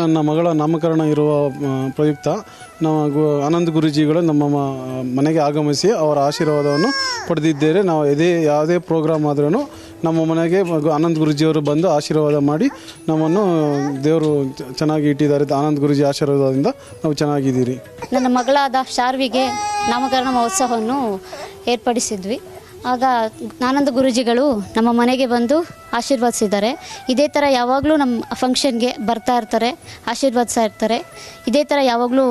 ನನ್ನ ಮಗಳ ನಾಮಕರಣ ಇರುವ ಪ್ರಯುಕ್ತ ನಾವು ಆನಂದ್ ಗುರೂಜಿಗಳು ನಮ್ಮ ಮನೆಗೆ ಆಗಮಿಸಿ ಅವರ ಆಶೀರ್ವಾದವನ್ನು ಪಡೆದಿದ್ದೇವೆ. ನಾವು ಯಾವುದೇ ಪ್ರೋಗ್ರಾಮ್ ಆದ್ರೂ ನಮ್ಮ ಮನೆಗೆ ಆನಂದ್ ಗುರೂಜಿಯವರು ಬಂದು ಆಶೀರ್ವಾದ ಮಾಡಿ ನಮ್ಮನ್ನು ದೇವರು ಚೆನ್ನಾಗಿ ಇಟ್ಟಿದ್ದಾರೆ. ಆನಂದ್ ಗುರೂಜಿ ಆಶೀರ್ವಾದದಿಂದ ನಾವು ಚೆನ್ನಾಗಿದ್ದೀರಿ. ನನ್ನ ಮಗಳಾದ ಶಾರ್ವಿಗೆ ನಾಮಕರಣ ಮಹೋತ್ಸವವನ್ನು ಏರ್ಪಡಿಸಿದ್ವಿ. ಆಗ ಆನಂದ ಗುರೂಜಿಗಳು ನಮ್ಮ ಮನೆಗೆ ಬಂದು ಆಶೀರ್ವದಿಸಿದ್ದಾರೆ. ಇದೇ ಥರ ಯಾವಾಗಲೂ ನಮ್ಮ ಫಂಕ್ಷನ್ಗೆ ಬರ್ತಾ ಇರ್ತಾರೆ, ಆಶೀರ್ವದಿಸ್ತಾ ಇರ್ತಾರೆ. ಇದೇ ಥರ ಯಾವಾಗಲೂ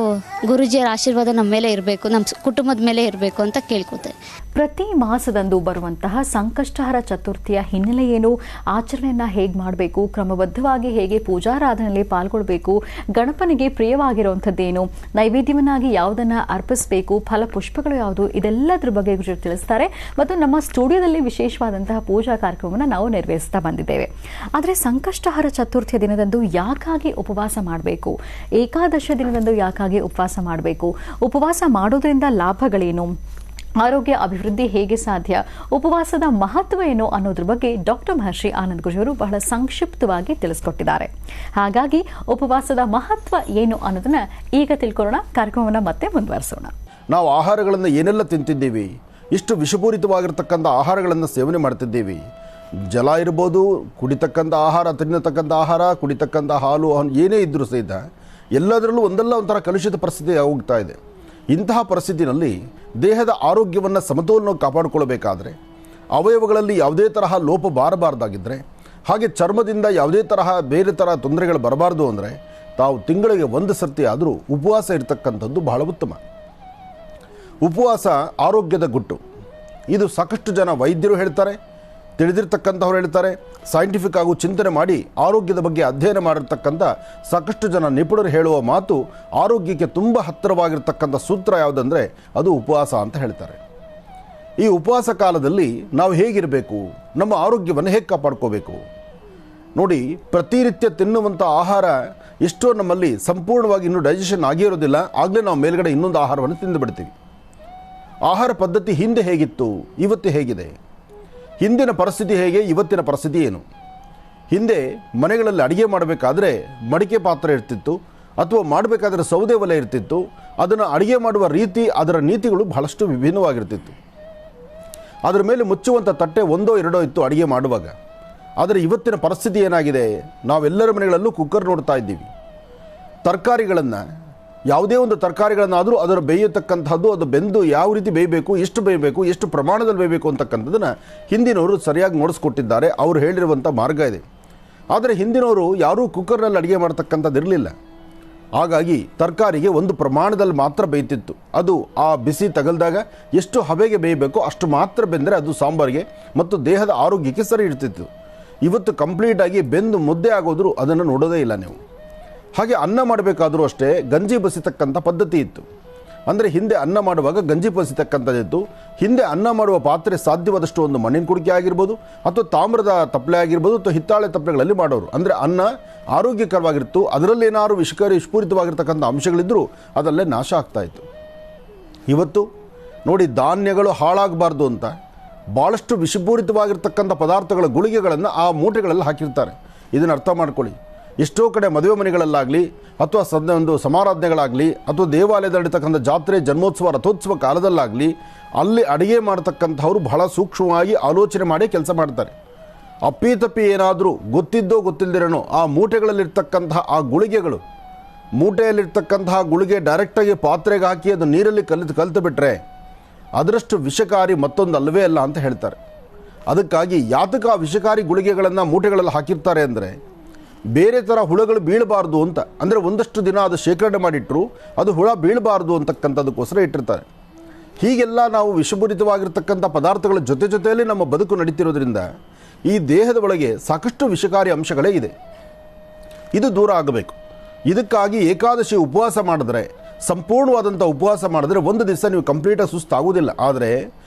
ಗುರೂಜಿಯರ ಆಶೀರ್ವಾದ ನಮ್ಮ ಮೇಲೆ ಇರಬೇಕು, ನಮ್ಮ ಕುಟುಂಬದ ಮೇಲೆ ಇರಬೇಕು ಅಂತ ಕೇಳ್ಕೊತೆ. ಪ್ರತಿ ಮಾಸದಂದು ಬರುವಂತಹ ಸಂಕಷ್ಟಹರ ಚತುರ್ಥಿಯ ಹಿನ್ನೆಲೆ ಏನು, ಆಚರಣೆಯನ್ನು ಹೇಗೆ ಮಾಡಬೇಕು, ಕ್ರಮಬದ್ಧವಾಗಿ ಹೇಗೆ ಪೂಜಾರಾಧನೆಯಲ್ಲಿ ಪಾಲ್ಗೊಳ್ಳಬೇಕು, ಗಣಪನಿಗೆ ಪ್ರಿಯವಾಗಿರುವಂಥದ್ದೇನು, ನೈವೇದ್ಯವನ್ನಾಗಿ ಯಾವುದನ್ನು ಅರ್ಪಿಸಬೇಕು, ಫಲಪುಷ್ಪಗಳು ಯಾವುದು, ಇದೆಲ್ಲದರ ಬಗ್ಗೆ ಗುರುಜಿ ತಿಳಿಸ್ತಾರೆ. ಮತ್ತು ನಮ್ಮ ಸ್ಟುಡಿಯೋದಲ್ಲಿ ವಿಶೇಷವಾದಂತಹ ಪೂಜಾ ಕಾರ್ಯಕ್ರಮವನ್ನು ನಾವು ನೆರವೇರಿಸ್ತಾ ಬಂದಿದ್ದೇವೆ. ಆದರೆ ಸಂಕಷ್ಟಹರ ಚತುರ್ಥಿಯ ದಿನದಂದು ಯಾಕಾಗಿ ಉಪವಾಸ ಮಾಡಬೇಕು, ಏಕಾದಶ ದಿನದಂದು ಯಾಕಾಗಿ ಉಪವಾಸ ಮಾಡಬೇಕು, ಉಪವಾಸ ಮಾಡೋದ್ರಿಂದ ಲಾಭಗಳೇನು, ಆರೋಗ್ಯ ಅಭಿವೃದ್ಧಿ ಹೇಗೆ ಸಾಧ್ಯ, ಉಪವಾಸದ ಮಹತ್ವ ಏನು ಅನ್ನೋದ್ರ ಬಗ್ಗೆ ಡಾಕ್ಟರ್ ಮಹರ್ಷಿ ಆನಂದ್ ಗುರೂಜಿಯವರು ಬಹಳ ಸಂಕ್ಷಿಪ್ತವಾಗಿ ತಿಳಿಸ್ಕೊಟ್ಟಿದ್ದಾರೆ. ಹಾಗಾಗಿ ಉಪವಾಸದ ಮಹತ್ವ ಏನು ಅನ್ನೋದನ್ನ ಈಗ ತಿಳ್ಕೊಳ್ಳೋಣ. ಕಾರ್ಯಕ್ರಮವನ್ನು ಮತ್ತೆ ಮುಂದುವರಿಸೋಣ. ನಾವು ಆಹಾರಗಳನ್ನು ಏನೆಲ್ಲ ತಿಂತಿದ್ದೀವಿ, ಇಷ್ಟು ವಿಷಪೂರಿತವಾಗಿರ್ತಕ್ಕಂಥ ಆಹಾರಗಳನ್ನು ಸೇವನೆ ಮಾಡ್ತಿದ್ದೀವಿ. ಜಲ ಇರ್ಬೋದು, ಕುಡಿತಕ್ಕಂಥ ಆಹಾರ, ತಿನ್ನತಕ್ಕಂಥ ಆಹಾರ, ಕುಡಿತಕ್ಕಂಥ ಹಾಲು, ಏನೇ ಇದ್ದರೂ ಸಹಿತ ಎಲ್ಲದರಲ್ಲೂ ಒಂದಲ್ಲ ಒಂಥರ ಕಲುಷಿತ ಪರಿಸ್ಥಿತಿ ಹೋಗ್ತಾ ಇದೆ. ಇಂತಹ ಪರಿಸ್ಥಿತಿನಲ್ಲಿ ದೇಹದ ಆರೋಗ್ಯವನ್ನು ಸಮತೋಲನವಾಗಿ ಕಾಪಾಡಿಕೊಳ್ಳಬೇಕಾದ್ರೆ, ಅವಯವಗಳಲ್ಲಿ ಯಾವುದೇ ತರಹ ಲೋಪ ಬಾರಬಾರ್ದಾಗಿದ್ದರೆ, ಹಾಗೆ ಚರ್ಮದಿಂದ ಯಾವುದೇ ತರಹ ಬೇರೆ ಥರ ತೊಂದರೆಗಳು ಬರಬಾರ್ದು ಅಂದರೆ ತಾವು ತಿಂಗಳಿಗೆ ಒಂದು ಸರ್ತಿ ಆದರೂ ಉಪವಾಸ ಇರತಕ್ಕಂಥದ್ದು ಬಹಳ ಉತ್ತಮ. ಉಪವಾಸ ಆರೋಗ್ಯದ ಗುಟ್ಟು. ಇದು ಸಾಕಷ್ಟು ಜನ ವೈದ್ಯರು ಹೇಳ್ತಾರೆ, ತಿಳಿದಿರ್ತಕ್ಕಂಥವ್ರು ಹೇಳ್ತಾರೆ, ಸೈಂಟಿಫಿಕ್ ಆಗಿ ಚಿಂತನೆ ಮಾಡಿ ಆರೋಗ್ಯದ ಬಗ್ಗೆ ಅಧ್ಯಯನ ಮಾಡಿರ್ತಕ್ಕಂಥ ಸಾಕಷ್ಟು ಜನ ನಿಪುಣರು ಹೇಳುವ ಮಾತು, ಆರೋಗ್ಯಕ್ಕೆ ತುಂಬ ಹತ್ತಿರವಾಗಿರ್ತಕ್ಕಂಥ ಸೂತ್ರ ಯಾವುದಂದರೆ ಅದು ಉಪವಾಸ ಅಂತ ಹೇಳ್ತಾರೆ. ಈ ಉಪವಾಸ ಕಾಲದಲ್ಲಿ ನಾವು ಹೇಗಿರಬೇಕು, ನಮ್ಮ ಆರೋಗ್ಯವನ್ನು ಹೇಗೆ ಕಾಪಾಡ್ಕೋಬೇಕು ನೋಡಿ. ಪ್ರತಿನಿತ್ಯ ತಿನ್ನುವಂಥ ಆಹಾರ ಎಷ್ಟೋ ನಮ್ಮಲ್ಲಿ ಸಂಪೂರ್ಣವಾಗಿ ಇನ್ನೂ ಡೈಜೆಷನ್ ಆಗಿರೋದಿಲ್ಲ, ಆಗಲೇ ನಾವು ಮೇಲ್ಗಡೆ ಇನ್ನೊಂದು ಆಹಾರವನ್ನು ತಿಂದು ಬಿಡ್ತೀವಿ. ಆಹಾರ ಪದ್ಧತಿ ಹಿಂದೆ ಹೇಗಿತ್ತು, ಇವತ್ತು ಹೇಗಿದೆ, ಹಿಂದಿನ ಪರಿಸ್ಥಿತಿ ಹೇಗೆ, ಇವತ್ತಿನ ಪರಿಸ್ಥಿತಿ ಏನು. ಹಿಂದೆ ಮನೆಗಳಲ್ಲಿ ಅಡುಗೆ ಮಾಡಬೇಕಾದ್ರೆ ಮಡಿಕೆ ಪಾತ್ರೆ ಇರ್ತಿತ್ತು, ಅಥವಾ ಮಾಡಬೇಕಾದ್ರೆ ಸೌದೆ ಒಲೆ ಇರ್ತಿತ್ತು. ಅದನ್ನು ಅಡುಗೆ ಮಾಡುವ ರೀತಿ, ಅದರ ನೀತಿಗಳು ಬಹಳಷ್ಟು ವಿಭಿನ್ನವಾಗಿರ್ತಿತ್ತು. ಅದರ ಮೇಲೆ ಮುಚ್ಚುವಂಥ ತಟ್ಟೆ ಒಂದೋ ಎರಡೋ ಇತ್ತು ಅಡುಗೆ ಮಾಡುವಾಗ. ಆದರೆ ಇವತ್ತಿನ ಪರಿಸ್ಥಿತಿ ಏನಾಗಿದೆ, ನಾವೆಲ್ಲರ ಮನೆಗಳಲ್ಲೂ ಕುಕ್ಕರ್ ನೋಡ್ತಾ ಇದ್ದೀವಿ. ತರಕಾರಿಗಳನ್ನು, ಯಾವುದೇ ಒಂದು ತರಕಾರಿಗಳನ್ನಾದರೂ ಅದರ ಬೇಯತಕ್ಕಂಥದ್ದು, ಅದು ಬೆಂದು ಯಾವ ರೀತಿ ಬೇಯಬೇಕು, ಎಷ್ಟು ಪ್ರಮಾಣದಲ್ಲಿ ಬೇಯಬೇಕು ಅಂತಕ್ಕಂಥದ್ದನ್ನು ಹಿಂದಿನವರು ಸರಿಯಾಗಿ ನೋಡಿಸ್ಕೊಟ್ಟಿದ್ದಾರೆ. ಅವರು ಹೇಳಿರುವಂಥ ಮಾರ್ಗ ಇದೆ. ಆದರೆ ಹಿಂದಿನವರು ಯಾರೂ ಕುಕ್ಕರ್ನಲ್ಲಿ ಅಡುಗೆ ಮಾಡ್ತಕ್ಕಂಥದ್ದು ಇರಲಿಲ್ಲ. ಹಾಗಾಗಿ ತರಕಾರಿಗೆ ಒಂದು ಪ್ರಮಾಣದಲ್ಲಿ ಮಾತ್ರ ಬೇಯ್ತಿತ್ತು. ಅದು ಆ ಬಿಸಿ ತಗಲ್ದಾಗ ಎಷ್ಟು ಹಬೆಗೆ ಬೇಯಬೇಕು ಅಷ್ಟು ಮಾತ್ರ ಬೆಂದರೆ ಅದು ಸಾಂಬಾರಿಗೆ ಮತ್ತು ದೇಹದ ಆರೋಗ್ಯಕ್ಕೆ ಸರಿ ಇರ್ತಿತ್ತು. ಇವತ್ತು ಕಂಪ್ಲೀಟಾಗಿ ಬೆಂದು ಮುದ್ದೆ ಆಗೋದ್ರು ಅದನ್ನು ನೋಡೋದೇ ಇಲ್ಲ ನೀವು. ಹಾಗೆ ಅನ್ನ ಮಾಡಬೇಕಾದ್ರೂ ಅಷ್ಟೇ ಗಂಜಿ ಬಸಿತಕ್ಕಂಥ ಪದ್ಧತಿ ಇತ್ತು. ಅಂದರೆ ಹಿಂದೆ ಅನ್ನ ಮಾಡುವಾಗ ಗಂಜಿ ಬಸಿತಕ್ಕಂಥದ್ದಿತ್ತು. ಹಿಂದೆ ಅನ್ನ ಮಾಡುವ ಪಾತ್ರೆ ಸಾಧ್ಯವಾದಷ್ಟು ಒಂದು ಮಣ್ಣಿನ ಕುಡಿಕೆ ಆಗಿರ್ಬೋದು, ಅಥವಾ ತಾಮ್ರದ ತಪ್ಪಲೆ ಆಗಿರ್ಬೋದು, ಅಥವಾ ಹಿತ್ತಾಳೆ ತಪ್ಪಲೆಗಳಲ್ಲಿ ಮಾಡೋರು. ಅಂದರೆ ಅನ್ನ ಆರೋಗ್ಯಕರವಾಗಿತ್ತು. ಅದರಲ್ಲೇನಾದ್ರು ವಿಷಪೂರಿತವಾಗಿರ್ತಕ್ಕಂಥ ಅಂಶಗಳಿದ್ದರೂ ಅದರಲ್ಲೇ ನಾಶ ಆಗ್ತಾಯಿತ್ತು. ಇವತ್ತು ನೋಡಿ, ಧಾನ್ಯಗಳು ಹಾಳಾಗಬಾರ್ದು ಅಂತ ಭಾಳಷ್ಟು ವಿಷಪೂರಿತವಾಗಿರ್ತಕ್ಕಂಥ ಪದಾರ್ಥಗಳ ಗುಳಿಗೆಗಳನ್ನು ಆ ಮೂಟೆಗಳಲ್ಲಿ ಹಾಕಿರ್ತಾರೆ. ಇದನ್ನು ಅರ್ಥ ಮಾಡ್ಕೊಳ್ಳಿ. ಎಷ್ಟೋ ಕಡೆ ಮದುವೆ ಮನೆಗಳಲ್ಲಾಗಲಿ, ಅಥವಾ ಒಂದು ಸಮಾರಾಧನೆಗಳಾಗಲಿ, ಅಥವಾ ದೇವಾಲಯದಲ್ಲಿ ನಡೀತಕ್ಕಂಥ ಜಾತ್ರೆ, ಜನ್ಮೋತ್ಸವ, ರಥೋತ್ಸವ ಕಾಲದಲ್ಲಾಗಲಿ ಅಲ್ಲಿ ಅಡುಗೆ ಮಾಡ್ತಕ್ಕಂಥವ್ರು ಬಹಳ ಸೂಕ್ಷ್ಮವಾಗಿ ಆಲೋಚನೆ ಮಾಡಿ ಕೆಲಸ ಮಾಡ್ತಾರೆ. ಅಪ್ಪಿತಪ್ಪಿ ಏನಾದರೂ ಗೊತ್ತಿದ್ದೋ ಗೊತ್ತಿಲ್ಲದಿರೋನೋ ಆ ಮೂಟೆಗಳಲ್ಲಿರ್ತಕ್ಕಂತಹ ಆ ಗುಳಿಗೆಗಳು, ಮೂಟೆಯಲ್ಲಿರ್ತಕ್ಕಂತಹ ಗುಳಿಗೆ ಡೈರೆಕ್ಟಾಗಿ ಪಾತ್ರೆಗೆ ಹಾಕಿ ಅದು ನೀರಲ್ಲಿ ಕಲಿತು ಬಿಟ್ಟರೆ ಅದರಷ್ಟು ವಿಷಕಾರಿ ಮತ್ತೊಂದು ಅಲ್ಲವೇ ಅಲ್ಲ ಅಂತ ಹೇಳ್ತಾರೆ. ಅದಕ್ಕಾಗಿ ಯಾತಕ ಆ ವಿಷಕಾರಿ ಗುಳಿಗೆಗಳನ್ನು ಮೂಟೆಗಳಲ್ಲಿ ಹಾಕಿರ್ತಾರೆ ಅಂದರೆ ಬೇರೆ ಥರ ಹುಳುಗಳು ಬೀಳಬಾರ್ದು ಅಂತ. ಅಂದರೆ ಒಂದಷ್ಟು ದಿನ ಅದು ಶೇಖರಣೆ ಮಾಡಿಟ್ಟರು ಅದು ಹುಳ ಬೀಳಬಾರ್ದು ಅಂತಕ್ಕಂಥದಕ್ಕೋಸ್ಕರ ಇಟ್ಟಿರ್ತಾರೆ. ಹೀಗೆಲ್ಲ ನಾವು ವಿಷಪೂರಿತವಾಗಿರ್ತಕ್ಕಂಥ ಪದಾರ್ಥಗಳ ಜೊತೆಯಲ್ಲಿ ನಮ್ಮ ಬದುಕು ನಡೀತಿರೋದ್ರಿಂದ ಈ ದೇಹದ ಒಳಗೆ ಸಾಕಷ್ಟು ವಿಷಕಾರಿ ಅಂಶಗಳೇ ಇದೆ. ಇದು ದೂರ ಆಗಬೇಕು. ಇದಕ್ಕಾಗಿ ಏಕಾದಶಿ ಉಪವಾಸ ಮಾಡಿದ್ರೆ, ಸಂಪೂರ್ಣವಾದಂಥ ಉಪವಾಸ ಮಾಡಿದ್ರೆ ಒಂದು ದಿವಸ ನೀವು ಕಂಪ್ಲೀಟಾಗಿ ಸುಸ್ತಾಗೋದಿಲ್ಲ. ಆದರೆ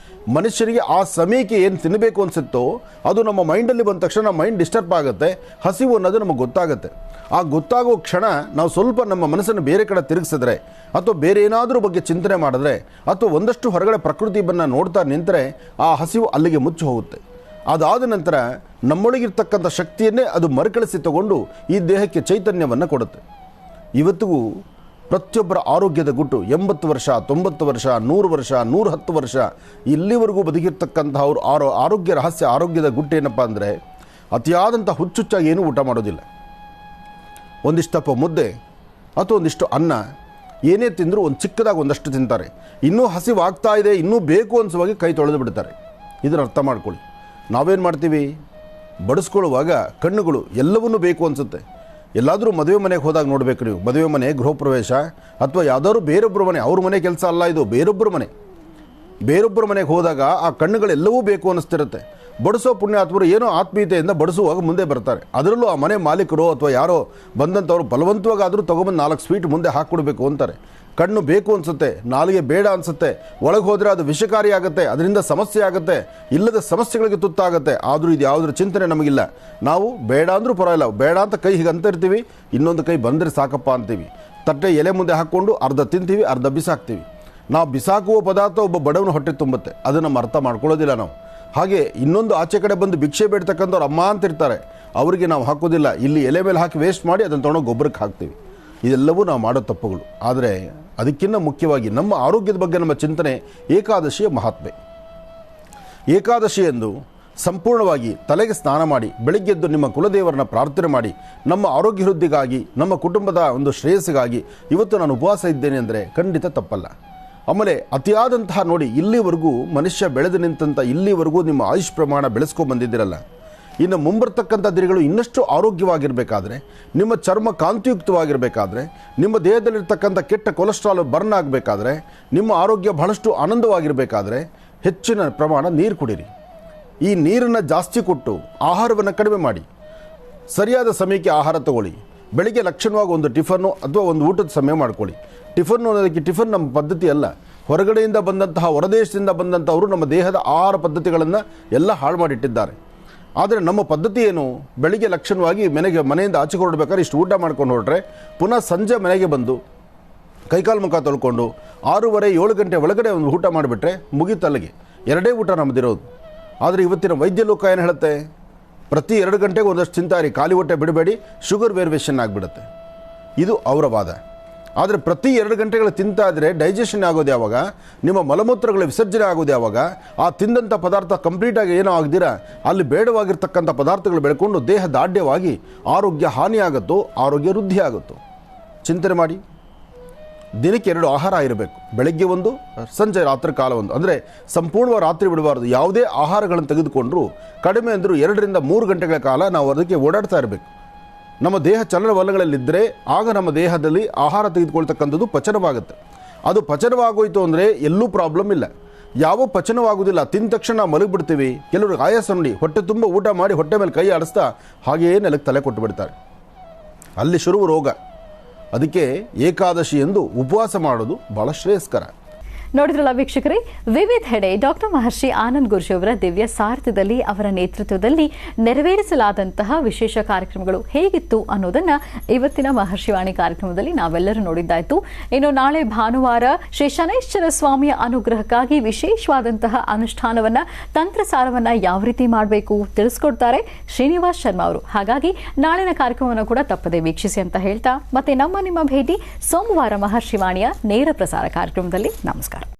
ಮನುಷ್ಯನಿಗೆ ಆ ಸಮಯಕ್ಕೆ ಏನು ತಿನ್ನಬೇಕು ಅನಿಸುತ್ತೋ ಅದು ನಮ್ಮ ಮೈಂಡಲ್ಲಿ ಬಂದ ತಕ್ಷಣ ನಮ್ಮ ಮೈಂಡ್ ಡಿಸ್ಟರ್ಬ್ ಆಗುತ್ತೆ. ಹಸಿವು ಅನ್ನೋದು ನಮಗೆ ಗೊತ್ತಾಗುತ್ತೆ. ಆ ಗೊತ್ತಾಗೋ ಕ್ಷಣ ನಾವು ಸ್ವಲ್ಪ ನಮ್ಮ ಮನಸ್ಸನ್ನು ಬೇರೆ ಕಡೆ ತಿರುಗಿಸಿದ್ರೆ, ಅಥವಾ ಬೇರೆ ಏನಾದರೂ ಬಗ್ಗೆ ಚಿಂತನೆ ಮಾಡಿದ್ರೆ, ಅಥವಾ ಒಂದಷ್ಟು ಹೊರಗಡೆ ಪ್ರಕೃತಿಯನ್ನು ನೋಡ್ತಾ ನಿಂತರೆ ಆ ಹಸಿವು ಅಲ್ಲಿಗೆ ಮುಚ್ಚಿ ಹೋಗುತ್ತೆ. ಅದಾದ ನಂತರ ನಮ್ಮೊಳಗಿರ್ತಕ್ಕಂಥ ಶಕ್ತಿಯನ್ನೇ ಅದು ಮರುಕಳಿಸಿ ತಗೊಂಡು ಈ ದೇಹಕ್ಕೆ ಚೈತನ್ಯವನ್ನು ಕೊಡುತ್ತೆ. ಇವತ್ತಿಗೂ ಪ್ರತಿಯೊಬ್ಬರ ಆರೋಗ್ಯದ ಗುಟ್ಟು 80 ವರ್ಷ, 90 ವರ್ಷ, 100 ವರ್ಷ, 110 ವರ್ಷ ಇಲ್ಲಿವರೆಗೂ ಬದುಕಿರ್ತಕ್ಕಂಥ ಅವರು ಆರೋಗ್ಯ ರಹಸ್ಯ, ಆರೋಗ್ಯದ ಗುಟ್ಟು ಏನಪ್ಪ ಅಂದರೆ ಅತಿಯಾದಂಥ ಹುಚ್ಚುಚ್ಚಾಗಿ ಏನೂ ಊಟ ಮಾಡೋದಿಲ್ಲ. ಒಂದಿಷ್ಟಪ್ಪ ಮುದ್ದೆ ಅಥವಾ ಒಂದಿಷ್ಟು ಅನ್ನ ಏನೇ ತಿಂದರೂ ಒಂದು ಚಿಕ್ಕದಾಗಿ ಒಂದಷ್ಟು ತಿಂತಾರೆ. ಇನ್ನೂ ಹಸಿವಾಗ್ತಾ ಇದೆ, ಇನ್ನೂ ಬೇಕು ಅನಿಸುವಾಗಿ ಕೈ ತೊಳೆದು ಬಿಡ್ತಾರೆ. ಇದನ್ನು ಅರ್ಥ ಮಾಡ್ಕೊಳ್ಳಿ. ನಾವೇನು ಮಾಡ್ತೀವಿ, ಬಡಿಸ್ಕೊಳ್ಳುವಾಗ ಕಣ್ಣುಗಳು ಎಲ್ಲವನ್ನೂ ಬೇಕು ಅನಿಸುತ್ತೆ. ಎಲ್ಲಾದರೂ ಮದುವೆ ಮನೆಗೆ ಹೋದಾಗ ನೋಡಬೇಕು ನೀವು, ಮದುವೆ ಮನೆ, ಗೃಹ ಪ್ರವೇಶ, ಅಥವಾ ಯಾವುದಾದ್ರು ಬೇರೊಬ್ಬರ ಮನೆ, ಅವ್ರ ಮನೆ ಕೆಲಸ ಅಲ್ಲ ಇದು, ಬೇರೊಬ್ಬರ ಮನೆಗೆ ಹೋದಾಗ ಆ ಕಣ್ಣುಗಳೆಲ್ಲವೂ ಬೇಕು ಅನ್ನಿಸ್ತಿರುತ್ತೆ. ಬಡಿಸೋ ಪುಣ್ಯಾತ್ಮರು ಏನೋ ಆತ್ಮೀಯತೆಯಿಂದ ಬಡಿಸುವಾಗ ಮುಂದೆ ಬರ್ತಾರೆ. ಅದರಲ್ಲೂ ಆ ಮನೆ ಮಾಲೀಕರು ಅಥವಾ ಯಾರೋ ಬಂದಂಥವ್ರು ಬಲವಂತವಾಗಾದರೂ ತೊಗೊಂಬಂದು 4 ಸ್ವೀಟ್ ಮುಂದೆ ಹಾಕ್ಕೊಡ್ಬೇಕು ಅಂತಾರೆ. ಕಣ್ಣು ಬೇಕು ಅನಿಸುತ್ತೆ, ನಾಲಿಗೆ ಬೇಡ ಅನಿಸುತ್ತೆ. ಒಳಗೆ ಹೋದರೆ ಅದು ವಿಷಕಾರಿ ಆಗುತ್ತೆ, ಅದರಿಂದ ಸಮಸ್ಯೆ ಆಗುತ್ತೆ, ಇಲ್ಲದ ಸಮಸ್ಯೆಗಳಿಗೆ ತುತ್ತಾಗುತ್ತೆ. ಆದರೂ ಇದು ಯಾವುದ್ರ ಚಿಂತನೆ ನಮಗಿಲ್ಲ. ನಾವು ಬೇಡ ಅಂದರೂ ಪರವಾಗಿಲ್ಲ, ಬೇಡ ಅಂತ ಕೈ ಹೀಗೆ ಅಂತ ಇರ್ತೀವಿ, ಇನ್ನೊಂದು ಕೈ ಬಂದರೆ ಸಾಕಪ್ಪ ಅಂತೀವಿ. ತಟ್ಟೆ ಎಲೆ ಮುಂದೆ ಹಾಕ್ಕೊಂಡು ಅರ್ಧ ತಿಂತೀವಿ, ಅರ್ಧ ಬಿಸಾಕ್ತೀವಿ. ನಾವು ಬಿಸಾಕುವ ಪದಾರ್ಥ ಒಬ್ಬ ಬಡವನ ಹೊಟ್ಟೆ ತುಂಬುತ್ತೆ, ಅದು ನಮ್ಮ ಅರ್ಥ ಮಾಡ್ಕೊಳ್ಳೋದಿಲ್ಲ ನಾವು. ಹಾಗೆ ಇನ್ನೊಂದು ಆಚೆ ಕಡೆ ಬಂದು ಭಿಕ್ಷೆ ಬೇಡ್ತಕ್ಕಂಥವ್ರು ಅಮ್ಮ ಅಂತಿರ್ತಾರೆ, ಅವರಿಗೆ ನಾವು ಹಾಕೋದಿಲ್ಲ, ಇಲ್ಲಿ ಎಲೆ ಮೇಲೆ ಹಾಕಿ ವೇಸ್ಟ್ ಮಾಡಿ ಅದನ್ನು ತೊಗೊಂಡು ಗೊಬ್ಬರಕ್ಕೆ ಹಾಕ್ತೀವಿ. ಇದೆಲ್ಲವೂ ನಾವು ಮಾಡೋ ತಪ್ಪುಗಳು. ಆದರೆ ಅದಕ್ಕಿಂತ ಮುಖ್ಯವಾಗಿ ನಮ್ಮ ಆರೋಗ್ಯದ ಬಗ್ಗೆ ನಮ್ಮ ಚಿಂತನೆ ಏಕಾದಶಿಯ ಮಹಾತ್ಮೆ. ಏಕಾದಶಿ ಎಂದು ಸಂಪೂರ್ಣವಾಗಿ ತಲೆಗೆ ಸ್ನಾನ ಮಾಡಿ ಬೆಳಿಗ್ಗೆದ್ದು ನಿಮ್ಮ ಕುಲದೇವರನ್ನ ಪ್ರಾರ್ಥನೆ ಮಾಡಿ ನಮ್ಮ ಆರೋಗ್ಯ ವೃದ್ಧಿಗಾಗಿ, ನಮ್ಮ ಕುಟುಂಬದ ಒಂದು ಶ್ರೇಯಸ್ಸಿಗಾಗಿ ಇವತ್ತು ನಾನು ಉಪವಾಸ ಇದ್ದೇನೆ ಅಂದರೆ ಖಂಡಿತ ತಪ್ಪಲ್ಲ. ಆಮೇಲೆ ಅತಿಯಾದಂತಹ ನೋಡಿ, ಇಲ್ಲಿವರೆಗೂ ಮನುಷ್ಯ ಬೆಳೆದು ನಿಂತಂಥ ಇಲ್ಲಿವರೆಗೂ ನಿಮ್ಮ ಆಯುಷ್ ಪ್ರಮಾಣ ಬೆಳೆಸ್ಕೊಂಡು ಬಂದಿದ್ದೀರಲ್ಲ, ಇನ್ನು ಮುಂಬರ್ತಕ್ಕಂಥ ದಿನಗಳು ಇನ್ನಷ್ಟು ಆರೋಗ್ಯವಾಗಿರಬೇಕಾದ್ರೆ, ನಿಮ್ಮ ಚರ್ಮ ಕಾಂತಿಯುಕ್ತವಾಗಿರಬೇಕಾದ್ರೆ, ನಿಮ್ಮ ದೇಹದಲ್ಲಿರ್ತಕ್ಕಂಥ ಕೆಟ್ಟ ಕೊಲೆಸ್ಟ್ರಾಲ್ ಬರ್ನ್ ಆಗಬೇಕಾದ್ರೆ, ನಿಮ್ಮ ಆರೋಗ್ಯ ಬಹಳಷ್ಟು ಆನಂದವಾಗಿರಬೇಕಾದ್ರೆ ಹೆಚ್ಚಿನ ಪ್ರಮಾಣ ನೀರು ಕುಡೀರಿ. ಈ ನೀರನ್ನು ಜಾಸ್ತಿ ಕೊಟ್ಟು ಆಹಾರವನ್ನು ಕಡಿಮೆ ಮಾಡಿ, ಸರಿಯಾದ ಸಮಯಕ್ಕೆ ಆಹಾರ ತಗೊಳ್ಳಿ. ಬೆಳಿಗ್ಗೆ ಲಕ್ಷಣವಾಗಿ ಒಂದು ಟಿಫನ್ನು ಅಥವಾ ಒಂದು ಊಟದ ಸಮಯ ಮಾಡ್ಕೊಳ್ಳಿ. ಟಿಫನ್ ಅನ್ನೋದಕ್ಕೆ ಟಿಫನ್ ನಮ್ಮ ಪದ್ಧತಿ ಅಲ್ಲ. ಹೊರಗಡೆಯಿಂದ ಬಂದಂತಹ, ಹೊರದೇಶದಿಂದ ಬಂದಂಥವರು ನಮ್ಮ ದೇಹದ ಆಹಾರ ಪದ್ಧತಿಗಳನ್ನು ಎಲ್ಲ ಹಾಳು ಮಾಡಿಟ್ಟಿದ್ದಾರೆ. ಆದರೆ ನಮ್ಮ ಪದ್ಧತಿ ಏನು, ಬೆಳಿಗ್ಗೆ ಲಕ್ಷಣವಾಗಿ ಮನೆಯಿಂದ ಆಚೆ ಹೊರಡ್ಬೇಕಾದ್ರೆ ಇಷ್ಟು ಊಟ ಮಾಡ್ಕೊಂಡು ಹೊರಟ್ರೆ, ಪುನಃ ಸಂಜೆ ಮನೆಗೆ ಬಂದು ಕೈಕಾಲು ಮುಖ ತೊಳ್ಕೊಂಡು 6:30-7 ಗಂಟೆ ಒಳಗಡೆ ಒಂದು ಊಟ ಮಾಡಿಬಿಟ್ರೆ ಮುಗಿತಲ್ಲಿಗೆ 2 ಊಟ ನಮ್ಮದಿರೋದು. ಆದರೆ ಇವತ್ತಿನ ವೈದ್ಯ ಲೋಕ ಏನು ಹೇಳುತ್ತೆ, ಪ್ರತಿ 2 ಗಂಟೆಗೆ ಒಂದಷ್ಟು ತಿಂತಾರಿ, ಖಾಲಿ ಹೊಟ್ಟೆ ಬಿಡಬೇಡಿ, ಶುಗರ್ ವೇರಿಯೇಷನ್ ಆಗಿಬಿಡುತ್ತೆ. ಇದು ಅವರ ವಾದ. ಆದರೆ ಪ್ರತಿ 2 ಗಂಟೆಗಳು ತಿಂತಾ ಇದ್ರೆ ಡೈಜೆಷನ್ ಆಗೋದು ಯಾವಾಗ, ನಿಮ್ಮ ಮಲಮೂತ್ರಗಳ ವಿಸರ್ಜನೆ ಆಗೋದು ಯಾವಾಗ, ಆ ತಿಂದಂಥ ಪದಾರ್ಥ ಕಂಪ್ಲೀಟಾಗಿ ಏನೋ ಆಗದಿರ ಅಲ್ಲಿ ಬೇಡವಾಗಿರ್ತಕ್ಕಂಥ ಪದಾರ್ಥಗಳು ಬೆಳ್ಕೊಂಡು ದೇಹ ದಾಢ್ಯವಾಗಿ ಆರೋಗ್ಯ ಹಾನಿಯಾಗುತ್ತೋ, ಆರೋಗ್ಯ ವೃದ್ಧಿ ಆಗುತ್ತೋ. ಚಿಂತನೆ ಮಾಡಿ. ದಿನಕ್ಕೆ 2 ಆಹಾರ ಇರಬೇಕು, ಬೆಳಗ್ಗೆ ಒಂದು, ಸಂಜೆ ರಾತ್ರಿ ಕಾಲ ಒಂದು. ಅಂದರೆ ಸಂಪೂರ್ಣವಾಗಿ ರಾತ್ರಿ ಬಿಡಬಾರ್ದು. ಯಾವುದೇ ಆಹಾರಗಳನ್ನು ತೆಗೆದುಕೊಂಡ್ರೂ ಕಡಿಮೆ ಅಂದರೂ 2 ರಿಂದ 3 ಗಂಟೆಗಳ ಕಾಲ ನಾವು ಅದಕ್ಕೆ ಓಡಾಡ್ತಾ ಇರಬೇಕು. ನಮ್ಮ ದೇಹ ಚಲನವಲನಗಳಲ್ಲಿದ್ದರೆ ಆಗ ನಮ್ಮ ದೇಹದಲ್ಲಿ ಆಹಾರ ತೆಗೆದುಕೊಳ್ತಕ್ಕಂಥದ್ದು ಪಚನವಾಗುತ್ತೆ. ಅದು ಪಚನವಾಗೋಯ್ತು ಅಂದರೆ ಎಲ್ಲೂ ಪ್ರಾಬ್ಲಮ್ ಇಲ್ಲ. ಯಾವ ಪಚನವಾಗುವುದಿಲ್ಲ, ತಿಂದ ತಕ್ಷಣ ನಾವು ಮಲಗಿಬಿಡ್ತೀವಿ. ಕೆಲವರು ಆಯಾಸ ನೋಡಿ ಹೊಟ್ಟೆ ತುಂಬ ಊಟ ಮಾಡಿ ಹೊಟ್ಟೆ ಮೇಲೆ ಕೈ ಆಡಿಸ್ತಾ ಹಾಗೆಯೇ ನೆಲಕ್ಕೆ ತಲೆ ಕೊಟ್ಟು ಬಿಡ್ತಾರೆ. ಅಲ್ಲಿ ಶುರು ರೋಗ. ಅದಕ್ಕೆ ಏಕಾದಶಿ ಎಂದು ಉಪವಾಸ ಮಾಡೋದು ಬಹಳ ಶ್ರೇಯಸ್ಕರ. ನೋಡಿದ್ರಲ್ಲ ವೀಕ್ಷಕರೇ, ವಿವಿಧೆಡೆ ಡಾಕ್ಟರ್ ಮಹರ್ಷಿ ಆನಂದ್ ಗುರೂಜಿ ಅವರ ದಿವ್ಯ ಸಾರಥ್ಯದಲ್ಲಿ ಅವರ ನೇತೃತ್ವದಲ್ಲಿ ನೆರವೇರಿಸಲಾದಂತಹ ವಿಶೇಷ ಕಾರ್ಯಕ್ರಮಗಳು ಹೇಗಿತ್ತು ಅನ್ನೋದನ್ನ ಇವತ್ತಿನ ಮಹರ್ಷಿವಾಣಿ ಕಾರ್ಯಕ್ರಮದಲ್ಲಿ ನಾವೆಲ್ಲರೂ ನೋಡಿದ್ದಾಯ್ತು. ಇನ್ನು ನಾಳೆ ಭಾನುವಾರ ಶ್ರೀ ಶನೈಶ್ಚರ ಸ್ವಾಮಿಯ ಅನುಗ್ರಹಕ್ಕಾಗಿ ವಿಶೇಷವಾದಂತಹ ಅನುಷ್ಠಾನವನ್ನ, ತಂತ್ರಸಾರವನ್ನ ಯಾವ ರೀತಿ ಮಾಡಬೇಕು ತಿಳಿಸ್ಕೊಡ್ತಾರೆ ಶ್ರೀನಿವಾಸ್ ಶರ್ಮಾ ಅವರು. ಹಾಗಾಗಿ ನಾಳಿನ ಕಾರ್ಯಕ್ರಮವನ್ನು ಕೂಡ ತಪ್ಪದೆ ವೀಕ್ಷಿಸಿ ಅಂತ ಹೇಳ್ತಾ ಮತ್ತೆ ನಿಮ್ಮ ಭೇಟಿ ಸೋಮವಾರ ಮಹರ್ಷಿವಾಣಿಯ ನೇರ ಪ್ರಸಾರ ಕಾರ್ಯಕ್ರಮದಲ್ಲಿ. ನಮಸ್ಕಾರ.